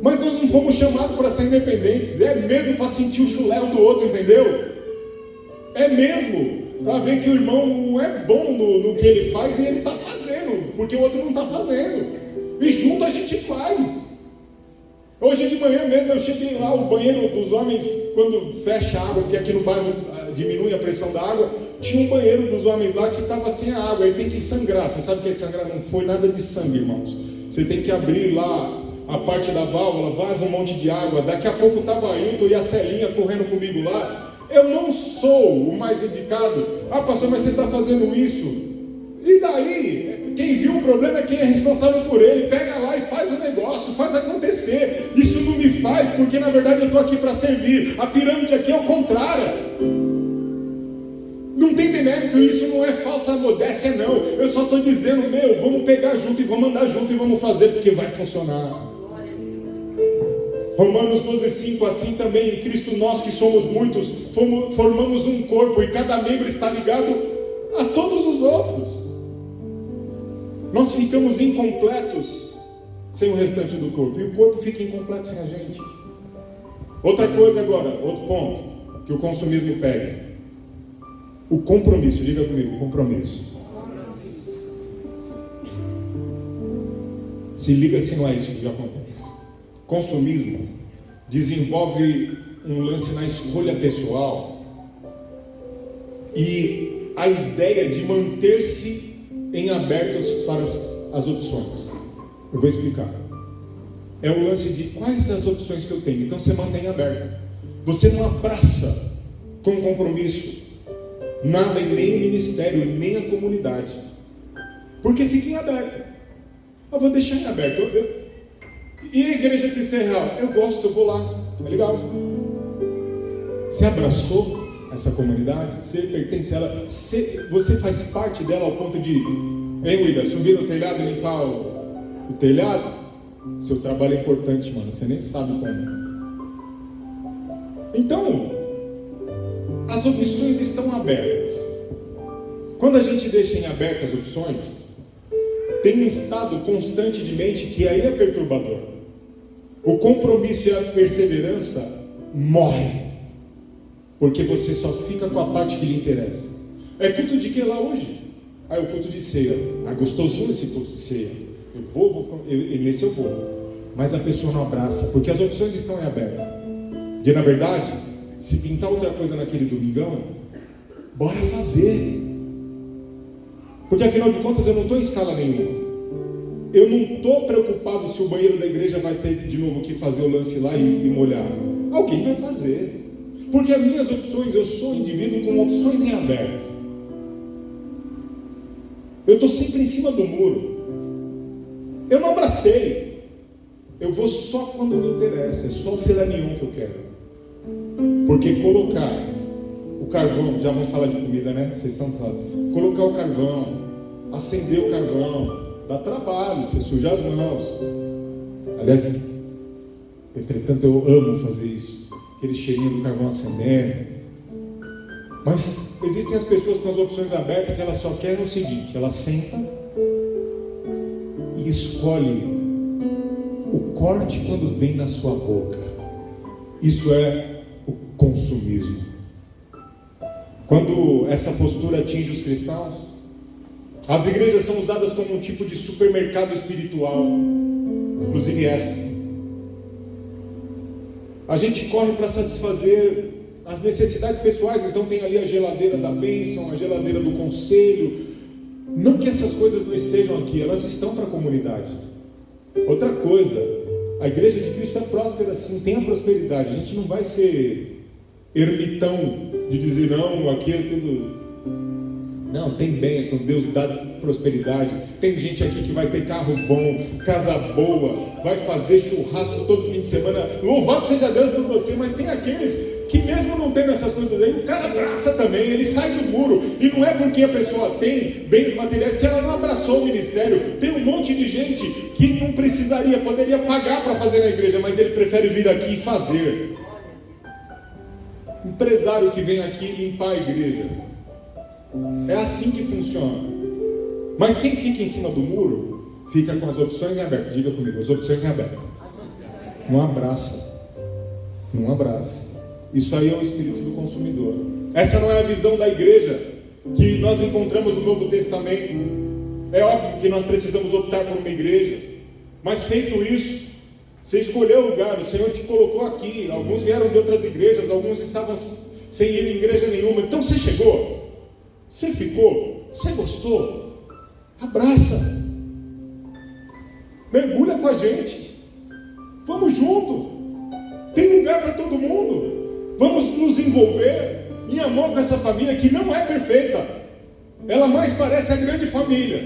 S1: Mas nós não fomos chamados para ser independentes. É mesmo para sentir o chulé um do outro, entendeu? É mesmo para ver que o irmão não é bom no que ele faz e ele está fazendo, porque o outro não está fazendo. E junto a gente faz. Hoje de manhã mesmo eu cheguei lá, o banheiro dos homens, quando fecha a água, porque aqui no bairro diminui a pressão da água, tinha um banheiro dos homens lá que estava sem a água, aí tem que sangrar. Você sabe o que é sangrar? Não foi nada de sangue, irmãos. Você tem que abrir lá a parte da válvula, vaza um monte de água. Daqui a pouco estava Ailton e a Celinha correndo comigo lá. Eu não sou o mais indicado. Ah, pastor, mas você está fazendo isso. E daí? Quem viu o problema é quem é responsável por ele. Pega lá e faz o negócio, faz acontecer. Isso não me faz, porque na verdade eu estou aqui para servir. A pirâmide aqui é o contrário. Não tem demérito, isso não é falsa modéstia não. Eu só estou dizendo, vamos pegar junto e vamos andar junto e vamos fazer, porque vai funcionar. Romanos 12:5, assim também em Cristo nós que somos muitos, formamos um corpo e cada membro está ligado a todos os outros. Nós ficamos incompletos sem o restante do corpo, e o corpo fica incompleto sem a gente. Outra coisa agora, outro ponto, que o consumismo pega. O compromisso, diga comigo, compromisso. Se liga se não é isso que já acontece. Consumismo desenvolve um lance na escolha pessoal e a ideia de manter-se em abertos para as opções. Eu vou explicar. É o lance de quais as opções que eu tenho. Então você mantém aberto. Você não abraça com compromisso nada, e nem o ministério, e nem a comunidade, porque fica em aberto. Eu vou deixar em aberto. E a igreja cristã real? Eu gosto, eu vou lá, é legal. Você abraçou essa comunidade? Você pertence a ela? Você faz parte dela ao ponto de, hein, William, subir no telhado e limpar o telhado? Seu trabalho é importante, mano, você nem sabe como. Então, as opções estão abertas. Quando a gente deixa em aberto as opções, tem um estado constante de mente que aí é perturbador. O compromisso e a perseverança morrem, porque você só fica com a parte que lhe interessa. É culto de que lá hoje? É o culto de ceia. Gostosinho esse culto de ceia. Nesse eu vou. Mas a pessoa não abraça, porque as opções estão em aberto. Porque na verdade, se pintar outra coisa naquele domingão, bora fazer. Porque afinal de contas eu não estou em escala nenhuma. Eu não estou preocupado se o banheiro da igreja vai ter de novo que fazer o lance lá e molhar. Alguém vai fazer. Porque as minhas opções, eu sou um indivíduo com opções em aberto. Eu estou sempre em cima do muro. Eu não abracei. Eu vou só quando me interessa. É só o filé mignon que eu quero. Porque colocar o carvão, já vamos falar de comida, né? Vocês estão falando. Colocar o carvão, acender o carvão, dá trabalho, você suja as mãos. Aliás, entretanto eu amo fazer isso. Aquele cheirinho do carvão acendendo. Mas existem as pessoas com as opções abertas que elas só querem o seguinte: ela senta e escolhe o corte quando vem na sua boca. Isso é o consumismo. Quando essa postura atinge os cristãos, as igrejas são usadas como um tipo de supermercado espiritual, inclusive essa. A gente corre para satisfazer as necessidades pessoais, então tem ali a geladeira da bênção, a geladeira do conselho. Não que essas coisas não estejam aqui, elas estão para a comunidade. Outra coisa, a igreja de Cristo é próspera sim, tem a prosperidade. A gente não vai ser ermitão de dizer, não, aqui é tudo... Não, tem bênção, Deus dá prosperidade. Tem gente aqui que vai ter carro bom, casa boa, vai fazer churrasco todo fim de semana. Louvado seja Deus por você. Mas tem aqueles que mesmo não tendo essas coisas aí, o cara abraça também, ele sai do muro. E não é porque a pessoa tem bens materiais que ela não abraçou o ministério. Tem um monte de gente que não precisaria, poderia pagar para fazer na igreja, mas ele prefere vir aqui e fazer. Empresário que vem aqui limpar a igreja. É assim que funciona. Mas quem fica em cima do muro fica com as opções em aberto. Diga comigo, as opções em aberto. Não abraça. Não abraça. Isso aí é o espírito do consumidor. Essa não é a visão da igreja que nós encontramos no Novo Testamento. É óbvio que nós precisamos optar por uma igreja, mas feito isso, você escolheu o lugar, o Senhor te colocou aqui. Alguns vieram de outras igrejas, alguns estavam sem ir em igreja nenhuma. Então você chegou. Você ficou? Você gostou? Abraça. Mergulha com a gente. Vamos junto. Tem lugar para todo mundo. Vamos nos envolver em amor com essa família que não é perfeita. Ela mais parece a grande família.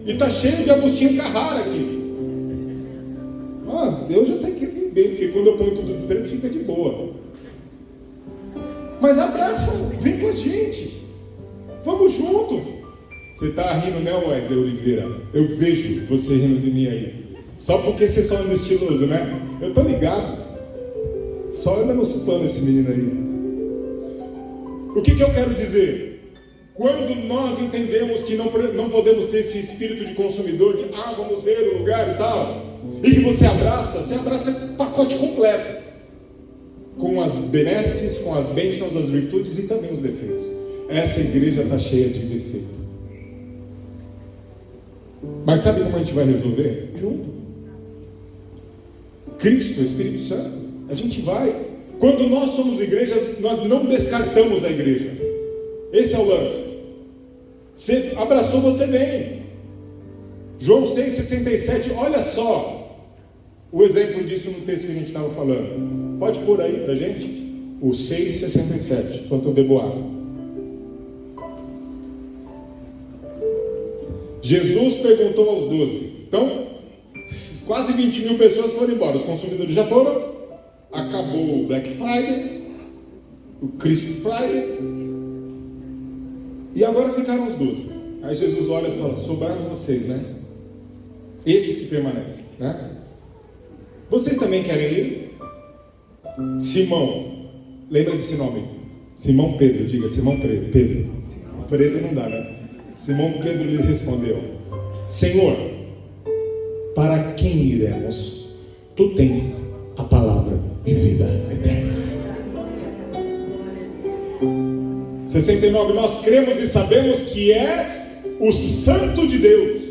S1: E está cheio de Agostinho Carrara aqui. Deus já tem que vir bem, porque quando eu ponho tudo de preto fica de boa. Mas abraça, vem com a gente. Vamos junto. Você está rindo, né, Wesley Oliveira? Eu vejo você rindo de mim aí. Só porque vocês são estiloso, né? Eu estou ligado. Só anda nos planos esse menino aí. O que eu quero dizer? Quando nós entendemos que não podemos ter esse espírito de consumidor, de vamos ver o lugar e tal, e que você abraça o pacote completo, com as benesses, com as bênçãos, as virtudes e também os defeitos. Essa igreja está cheia de defeito. Mas sabe como a gente vai resolver? Junto. Cristo, o Espírito Santo, a gente vai. Quando nós somos igreja, nós não descartamos a igreja. Esse é o lance. Você abraçou, você vem. João 6,67, olha só o exemplo disso no texto que a gente estava falando. Pode pôr aí pra gente o 6,67, enquanto eu bebo água. Jesus perguntou aos 12. Então, quase 20 mil pessoas foram embora. Os consumidores já foram. Acabou o Black Friday, o Christmas Friday, e agora ficaram os 12. Aí Jesus olha e fala: sobraram vocês, né? Esses que permanecem, né? Vocês também querem ir? Simão, lembra desse nome? Simão Pedro, diga Simão Pedro. Pedro não dá, né? Simão Pedro lhe respondeu: Senhor, para quem iremos? Tu tens a palavra de vida eterna. 69. Nós cremos e sabemos que és o Santo de Deus.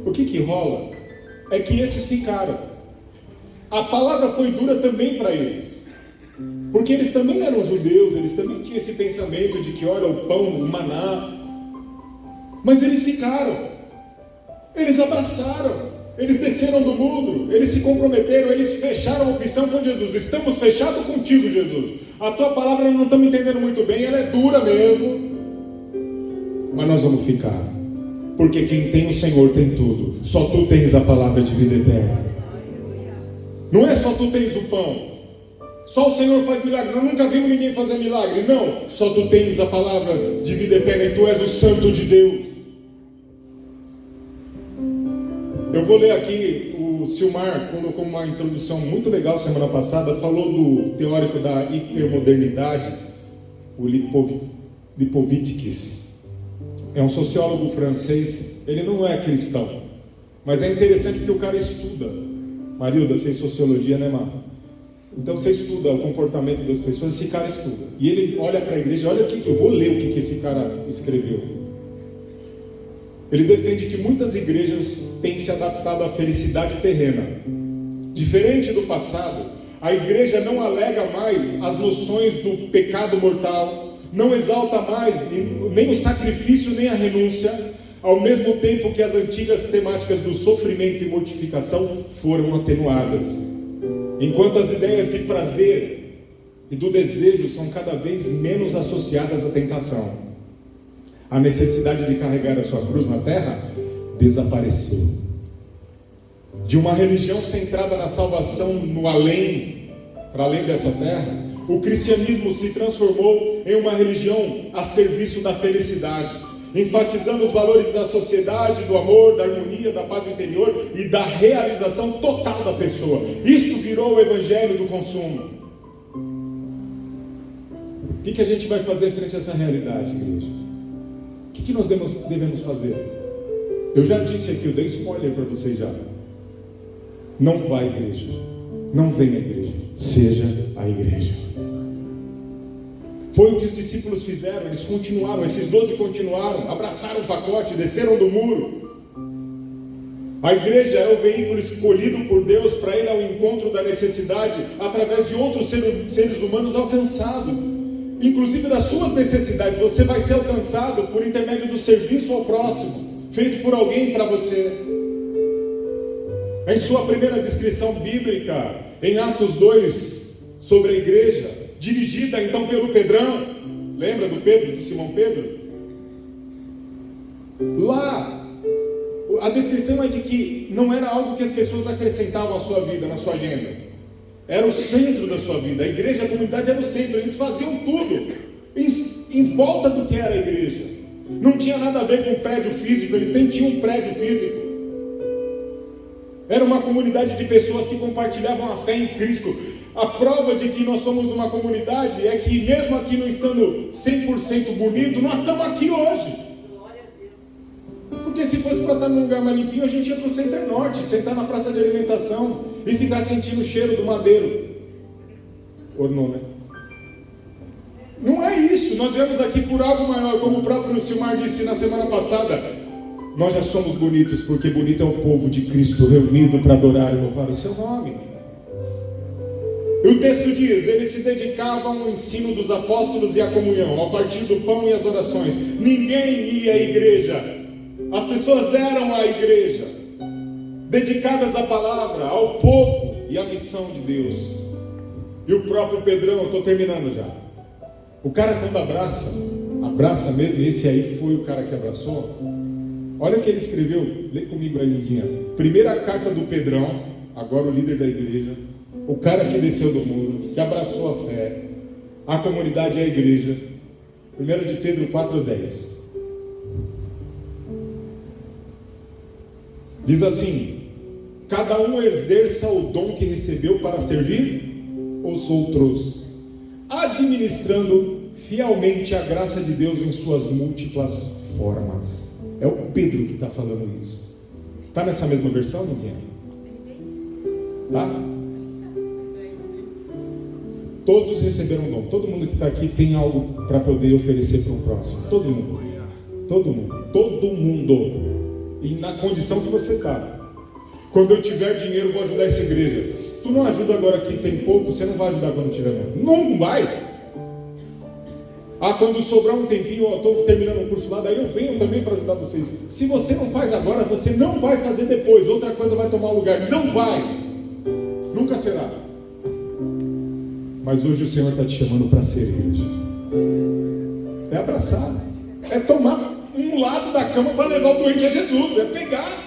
S1: O que rola? É que esses ficaram. A palavra foi dura também para eles, porque eles também eram judeus, eles também tinham esse pensamento de que olha o pão, o maná. Mas eles ficaram. Eles abraçaram, eles desceram do muro, eles se comprometeram, eles fecharam a opção com Jesus. Estamos fechados contigo, Jesus. A tua palavra não estamos entendendo muito bem, ela é dura mesmo, mas nós vamos ficar, porque quem tem o Senhor tem tudo. Só tu tens a palavra de vida eterna. Não é só tu tens o pão, só o Senhor faz milagre. Nós nunca vimos ninguém fazer milagre. Não, só tu tens a palavra de vida eterna e tu és o Santo de Deus. Eu vou ler aqui, o Silmar colocou uma introdução muito legal semana passada, falou do teórico da hipermodernidade, o Lipovitsky. É um sociólogo francês, ele não é cristão, mas é interessante porque o cara estuda. Marilda fez sociologia, né, Mar? Então você estuda o comportamento das pessoas, esse cara estuda. E ele olha para a igreja, olha o que eu vou ler, o que esse cara escreveu. Ele defende que muitas igrejas têm se adaptado à felicidade terrena. Diferente do passado, a igreja não alega mais as noções do pecado mortal, não exalta mais nem o sacrifício nem a renúncia, ao mesmo tempo que as antigas temáticas do sofrimento e mortificação foram atenuadas. Enquanto as ideias de prazer e do desejo são cada vez menos associadas à tentação, a necessidade de carregar a sua cruz na terra desapareceu. De uma religião centrada na salvação no além, para além dessa terra, o cristianismo se transformou em uma religião a serviço da felicidade, enfatizando os valores da sociedade, do amor, da harmonia, da paz interior e da realização total da pessoa. Isso virou o evangelho do consumo. O que a gente vai fazer frente a essa realidade, igreja? O que nós devemos fazer? Eu já disse aqui, eu dei spoiler para vocês já. Não vá à igreja, não venha à igreja, seja a igreja. Foi o que os discípulos fizeram, eles continuaram, esses 12 continuaram, abraçaram o pacote, desceram do muro. A igreja é o veículo escolhido por Deus para ir ao encontro da necessidade através de outros seres humanos alcançados, inclusive das suas necessidades. Você vai ser alcançado por intermédio do serviço ao próximo, feito por alguém para você. Em sua primeira descrição bíblica, em Atos 2, sobre a igreja, dirigida então pelo Pedrão, lembra do Pedro, do Simão Pedro? Lá, a descrição é de que não era algo que as pessoas acrescentavam à sua vida, na sua agenda. Era o centro da sua vida. A igreja, a comunidade era o centro. Eles faziam tudo em volta do que era a igreja. Não tinha nada a ver com prédio físico. Eles nem tinham um prédio físico. Era uma comunidade de pessoas que compartilhavam a fé em Cristo. A prova de que nós somos uma comunidade é que mesmo aqui não estando 100% bonito, nós estamos aqui hoje. Porque se fosse para estar num lugar mais limpinho, a gente ia para o Center Norte, sentar na praça de alimentação e ficar sentindo o cheiro do madeiro. Ou não, né? Não é isso, nós viemos aqui por algo maior, como o próprio Silmar disse na semana passada. Nós já somos bonitos, porque bonito é o povo de Cristo reunido para adorar e louvar o seu nome. E o texto diz, eles se dedicavam ao ensino dos apóstolos e à comunhão, ao partir do pão e às orações. Ninguém ia à igreja. As pessoas eram a igreja, dedicadas à palavra, ao povo e à missão de Deus. E o próprio Pedrão, estou terminando já. O cara quando abraça mesmo, esse aí foi o cara que abraçou. Olha o que ele escreveu, lê comigo aí, lindinha. Primeira carta do Pedrão, agora o líder da igreja, o cara que desceu do muro, que abraçou a fé, a comunidade e a igreja. 1 de Pedro 4,10. Diz assim: cada um exerça o dom que recebeu para servir os outros, administrando fielmente a graça de Deus em suas múltiplas formas. É o Pedro que está falando isso. Está nessa mesma versão, Lindinha? Tá? Todos receberam um dom. Todo mundo que está aqui tem algo para poder oferecer para o próximo. Todo mundo. Todo mundo. Todo mundo. E na condição que você está. Quando eu tiver dinheiro, eu vou ajudar essa igreja. Se tu não ajuda agora que tem pouco, você não vai ajudar quando tiver muito. Não vai. Ah, quando sobrar um tempinho, eu estou terminando um curso lá, daí eu venho também para ajudar vocês. Se você não faz agora, você não vai fazer depois. Outra coisa vai tomar lugar. Não vai. Nunca será. Mas hoje o Senhor está te chamando para ser igreja. É abraçar. É tomar um lado da cama para levar o doente a Jesus. É pegar.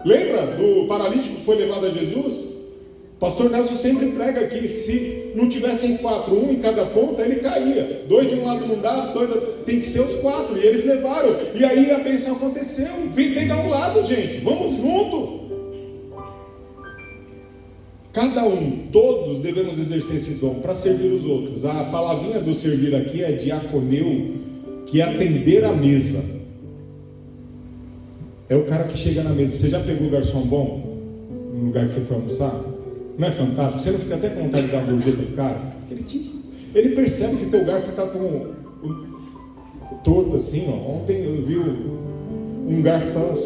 S1: Lembra do paralítico que foi levado a Jesus? Pastor Nelson sempre prega que se não tivessem 4, um em cada ponta, ele caía. 2 de um lado não dá, 2 tem que ser os 4. E eles levaram. E aí a bênção aconteceu. Vem pegar um lado, gente. Vamos junto. Cada um, todos devemos exercer esse dom para servir os outros. A palavrinha do servir aqui é diaconeu, que é atender a mesa. É o cara que chega na mesa. Você já pegou o garçom bom no lugar que você foi almoçar? Não é fantástico? Você não fica até com vontade de dar uma gorjeta pro cara? Ele percebe que teu garfo está com torto assim, ó. Ontem eu vi um garfo que estava...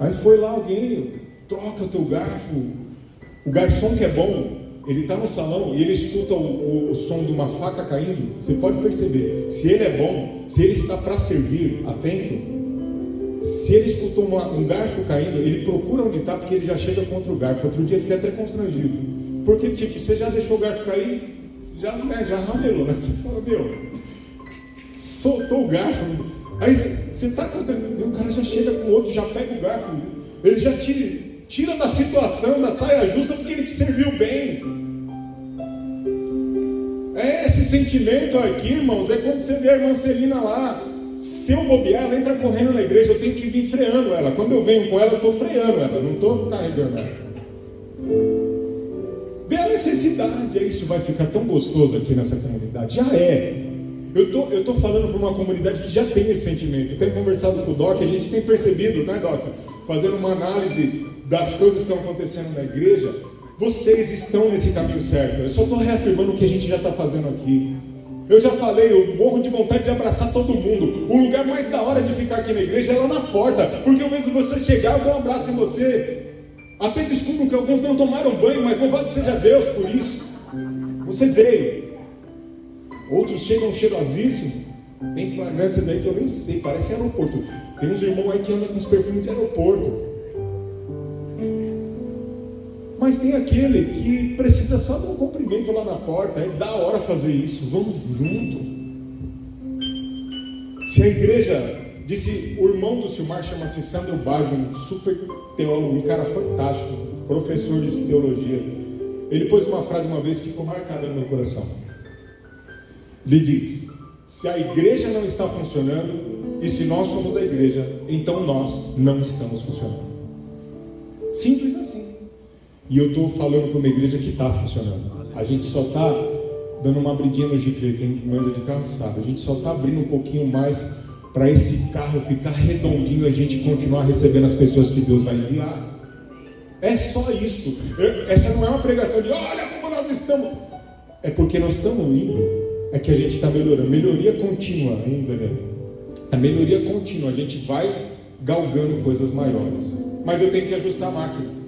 S1: Aí foi lá alguém, troca o teu garfo. O garçom que é bom, ele está no salão e ele escuta o som de uma faca caindo. Você pode perceber, se ele é bom, se ele está para servir, atento. Se ele escutou um garfo caindo, ele procura onde está, porque ele já chega contra o garfo. Outro dia eu fiquei até constrangido, porque tipo, você já deixou o garfo cair, já ramelou, né? Você fala, meu, soltou o garfo, aí você está constrangido, o cara já chega com o outro, já pega o garfo, ele já tira da situação, da saia justa, porque ele te serviu bem. É esse sentimento aqui, irmãos, é quando você vê a irmã Celina lá. Se eu bobear, ela entra correndo na igreja, eu tenho que vir freando ela. Quando eu venho com ela, eu estou freando ela, não estou carregando ela. Vê a necessidade, isso vai ficar tão gostoso aqui nessa comunidade. Já é. Eu estou falando para uma comunidade que já tem esse sentimento. Eu tenho conversado com o Doc, a gente tem percebido, né, Doc? Fazendo uma análise das coisas que estão acontecendo na igreja. Vocês estão nesse caminho certo. Eu só estou reafirmando o que a gente já está fazendo aqui. Eu já falei, eu morro de vontade de abraçar todo mundo. O lugar mais da hora de ficar aqui na igreja é lá na porta, porque eu vejo você chegar, eu dou um abraço em você. Até descubro que alguns não tomaram banho, mas louvado seja Deus por isso. Você veio. Outros chegam cheirosíssimos. Tem fragrância daí que eu nem sei, parece aeroporto. Tem uns irmãos aí que andam com os perfumes de aeroporto. Mas tem aquele que precisa só de um cumprimento lá na porta. É da hora fazer isso. Vamos junto. Se a igreja, disse, o irmão do Silmar chama-se Sandro Baggio, um super teólogo, um cara fantástico, professor de teologia. Ele pôs uma frase uma vez que ficou marcada no meu coração. Ele diz: se a igreja não está funcionando, e se nós somos a igreja, então nós não estamos funcionando. Simples assim. E eu estou falando para uma igreja que está funcionando. A gente só está dando uma abridinha no GP, quem manja de carro sabe. A gente só está abrindo um pouquinho mais para esse carro ficar redondinho e a gente continuar recebendo as pessoas que Deus vai enviar. É só isso. Essa não é uma pregação de olha como nós estamos. É porque nós estamos indo, é que a gente está melhorando. Melhoria contínua ainda, né? A melhoria contínua, a gente vai galgando coisas maiores. Mas eu tenho que ajustar a máquina.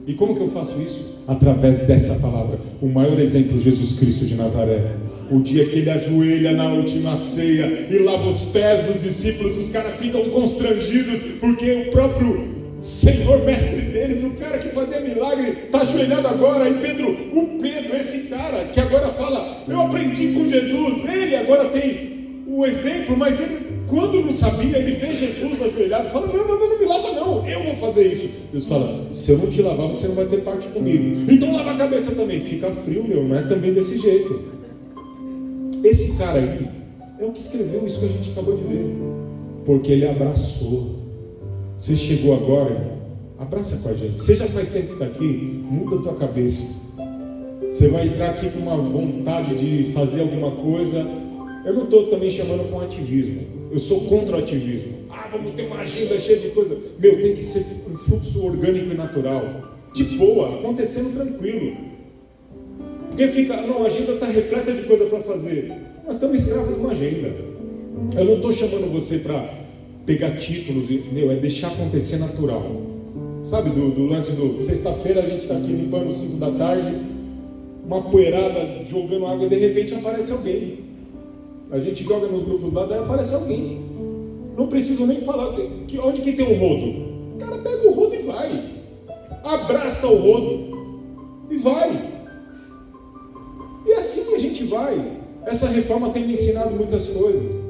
S1: E como que eu faço isso? Através dessa palavra. O maior exemplo, Jesus Cristo de Nazaré. O dia que ele ajoelha na última ceia e lava os pés dos discípulos, os caras ficam constrangidos, porque o próprio Senhor, mestre deles, o cara que fazia milagre, está ajoelhado agora. E Pedro, esse cara que agora fala, eu aprendi com Jesus, ele agora tem o exemplo, mas ele, quando não sabia, ele vê Jesus ajoelhado, fala, não me lava não, eu vou fazer isso. Deus fala, se eu não te lavar, você não vai ter parte comigo. Então lava a cabeça também. Fica frio, não é também desse jeito. Esse cara aí é o que escreveu isso que a gente acabou de ler, porque ele abraçou. Você chegou agora, irmão, abraça com a gente. Você já faz tempo que está aqui, muda a tua cabeça. Você vai entrar aqui com uma vontade de fazer alguma coisa. Eu não estou também chamando para um ativismo. Eu sou contra o ativismo. Vamos ter uma agenda cheia de coisa. Tem que ser um fluxo orgânico e natural. De boa, acontecendo tranquilo. Porque a agenda está repleta de coisa para fazer. Nós estamos escravos de uma agenda. Eu não estou chamando você para pegar títulos e, é deixar acontecer natural. Sabe do lance do sexta-feira a gente está aqui limpando 5 da tarde, uma poeirada jogando água e de repente aparece alguém. A gente joga nos grupos lá, daí aparece alguém. Não preciso nem falar onde que tem um rodo. O cara pega o rodo e vai. Abraça o rodo e vai. E assim a gente vai. Essa reforma tem me ensinado muitas coisas.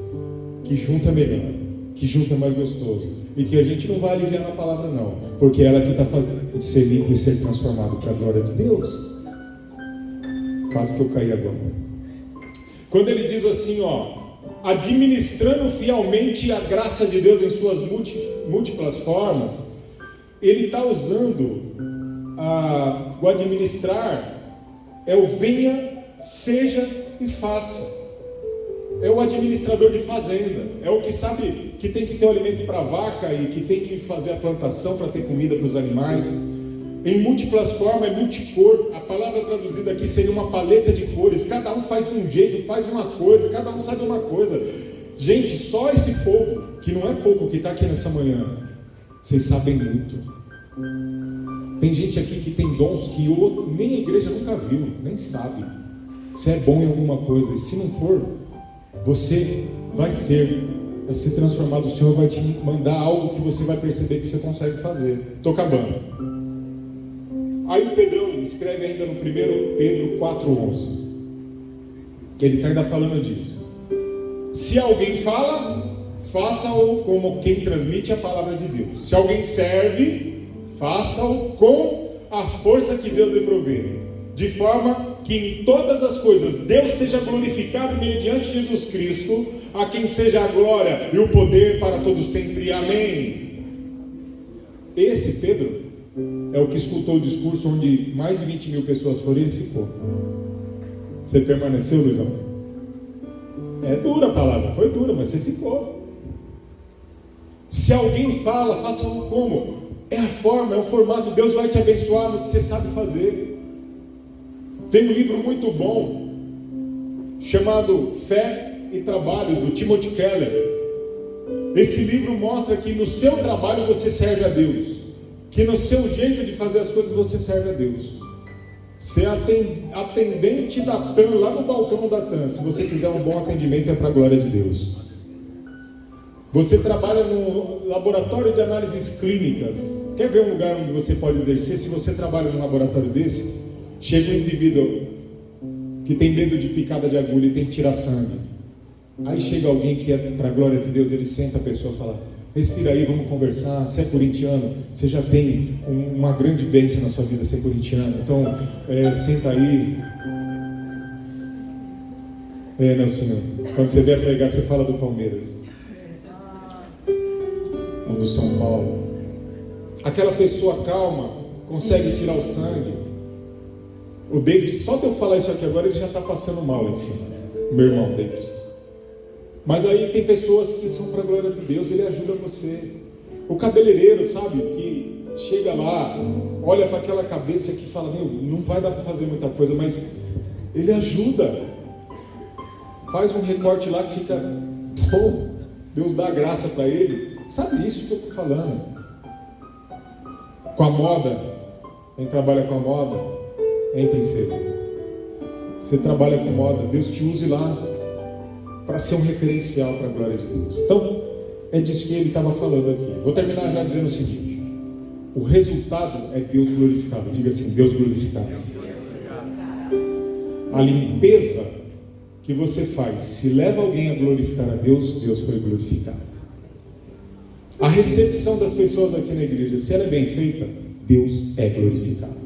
S1: Que junto é melhor, que junto é mais gostoso. E que a gente não vai aliviar na palavra não. Porque é ela que está fazendo a gente ser limpo e ser transformado para a glória de Deus. Quase que eu caí agora. Quando ele diz assim, administrando fielmente a graça de Deus em suas múltiplas formas, ele está usando o administrar, é o venha, seja e faça. É o administrador de fazenda, é o que sabe que tem que ter o alimento para a vaca e que tem que fazer a plantação para ter comida para os animais. Em múltiplas formas, é multicor. A palavra traduzida aqui seria uma paleta de cores. Cada um faz de um jeito, faz uma coisa, cada um sabe uma coisa. Gente, só esse povo, que não é pouco que está aqui nessa manhã, vocês sabem muito. Tem gente aqui que tem dons que nem a igreja nunca viu, nem sabe. Você é bom em alguma coisa, e se não for, você vai ser transformado. O Senhor vai te mandar algo que você vai perceber que você consegue fazer. Estou acabando. Aí o Pedrão escreve ainda no 1 Pedro 4,11. Ele está ainda falando disso. Se alguém fala, faça-o como quem transmite a palavra de Deus. Se alguém serve, faça-o com a força que Deus lhe provê, de forma que em todas as coisas Deus seja glorificado mediante Jesus Cristo, a quem seja a glória e o poder para todo sempre. Amém. Esse Pedro é o que escutou o discurso onde mais de 20 mil pessoas foram e ele ficou. Você permaneceu, Luizão? É dura a palavra, foi dura, mas você ficou. Se alguém fala, faça-o como? É a forma, é o formato. Deus vai te abençoar no que você sabe fazer. Tem um livro muito bom chamado Fé e Trabalho, do Timothy Keller. Esse livro mostra que no seu trabalho você serve a Deus, que no seu jeito de fazer as coisas você serve a Deus. Ser atendente da TAM, lá no balcão da TAM, se você fizer um bom atendimento, é para a glória de Deus. Você trabalha no laboratório de análises clínicas. Quer ver um lugar onde você pode exercer? Se você trabalha num laboratório desse, chega um indivíduo que tem medo de picada de agulha e tem que tirar sangue. Aí chega alguém que é para a glória de Deus, ele senta a pessoa e fala: respira aí, vamos conversar. Você é corintiano, você já tem uma grande bênção na sua vida ser corintiano. Então, senta aí. Não, senhor. Quando você vier pregar, você fala do Palmeiras ou do São Paulo. Aquela pessoa calma, consegue tirar o sangue. O David, só de eu falar isso aqui agora, ele já está passando mal em cima. Meu irmão David. Mas aí tem pessoas que são para a glória de Deus, ele ajuda você. O cabeleireiro, sabe, que chega lá, olha para aquela cabeça que fala, meu, não vai dar para fazer muita coisa, mas ele ajuda. Faz um recorte lá que fica bom, Deus dá graça para ele. Sabe isso que eu estou falando? Com a moda, quem trabalha com a moda, hein, princesa? Você trabalha com moda, Deus te use lá para ser um referencial para a glória de Deus. Então, é disso que ele estava falando aqui. Vou terminar já dizendo o seguinte: o resultado é Deus glorificado. Diga assim, Deus glorificado. A limpeza que você faz, se leva alguém a glorificar a Deus, Deus foi glorificado. A recepção das pessoas aqui na igreja, se ela é bem feita, Deus é glorificado.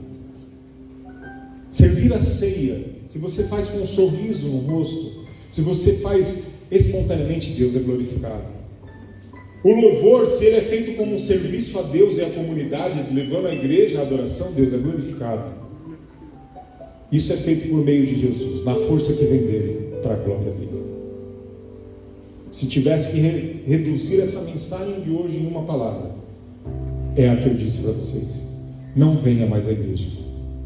S1: Servir a ceia, se você faz com um sorriso no rosto, se você faz espontaneamente, Deus é glorificado. O louvor, se ele é feito como um serviço a Deus e à comunidade, levando a igreja à adoração, Deus é glorificado. Isso é feito por meio de Jesus, na força que vem dele, para a glória dele. Se tivesse que reduzir essa mensagem de hoje em uma palavra, é a que eu disse para vocês: não venha mais à igreja,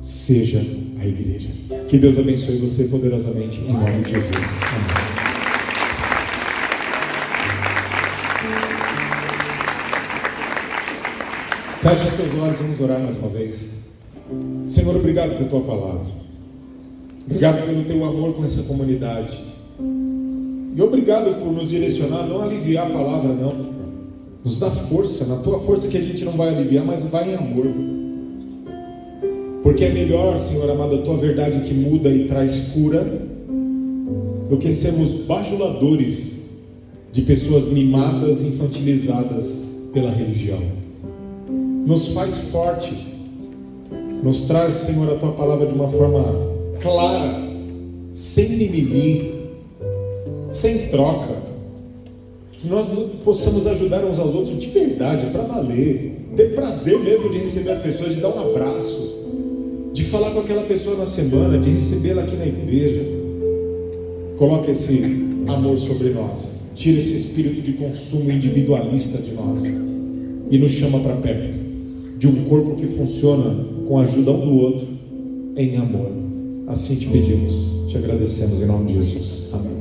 S1: seja a igreja. Que Deus abençoe você poderosamente, em nome de Jesus. Amém. Feche os seus olhos, vamos orar mais uma vez. Senhor, obrigado por tua palavra. Obrigado pelo teu amor com essa comunidade. E obrigado por nos direcionar, não aliviar a palavra, não. Nos dá força, na tua força, que a gente não vai aliviar, mas vai em amor. Porque é melhor, Senhor amado, a tua verdade que muda e traz cura, do que sermos bajuladores de pessoas mimadas, infantilizadas pela religião. Nos faz fortes, nos traz, Senhor, a tua palavra de uma forma clara, sem mimimi, sem troca, que nós possamos ajudar uns aos outros de verdade, para valer, ter prazer mesmo de receber as pessoas, de dar um abraço, de falar com aquela pessoa na semana, de recebê-la aqui na igreja. Coloca esse amor sobre nós, tira esse espírito de consumo individualista de nós e nos chama para perto de um corpo que funciona com a ajuda um do outro, em amor. Assim te pedimos, te agradecemos em nome de Jesus. Amém.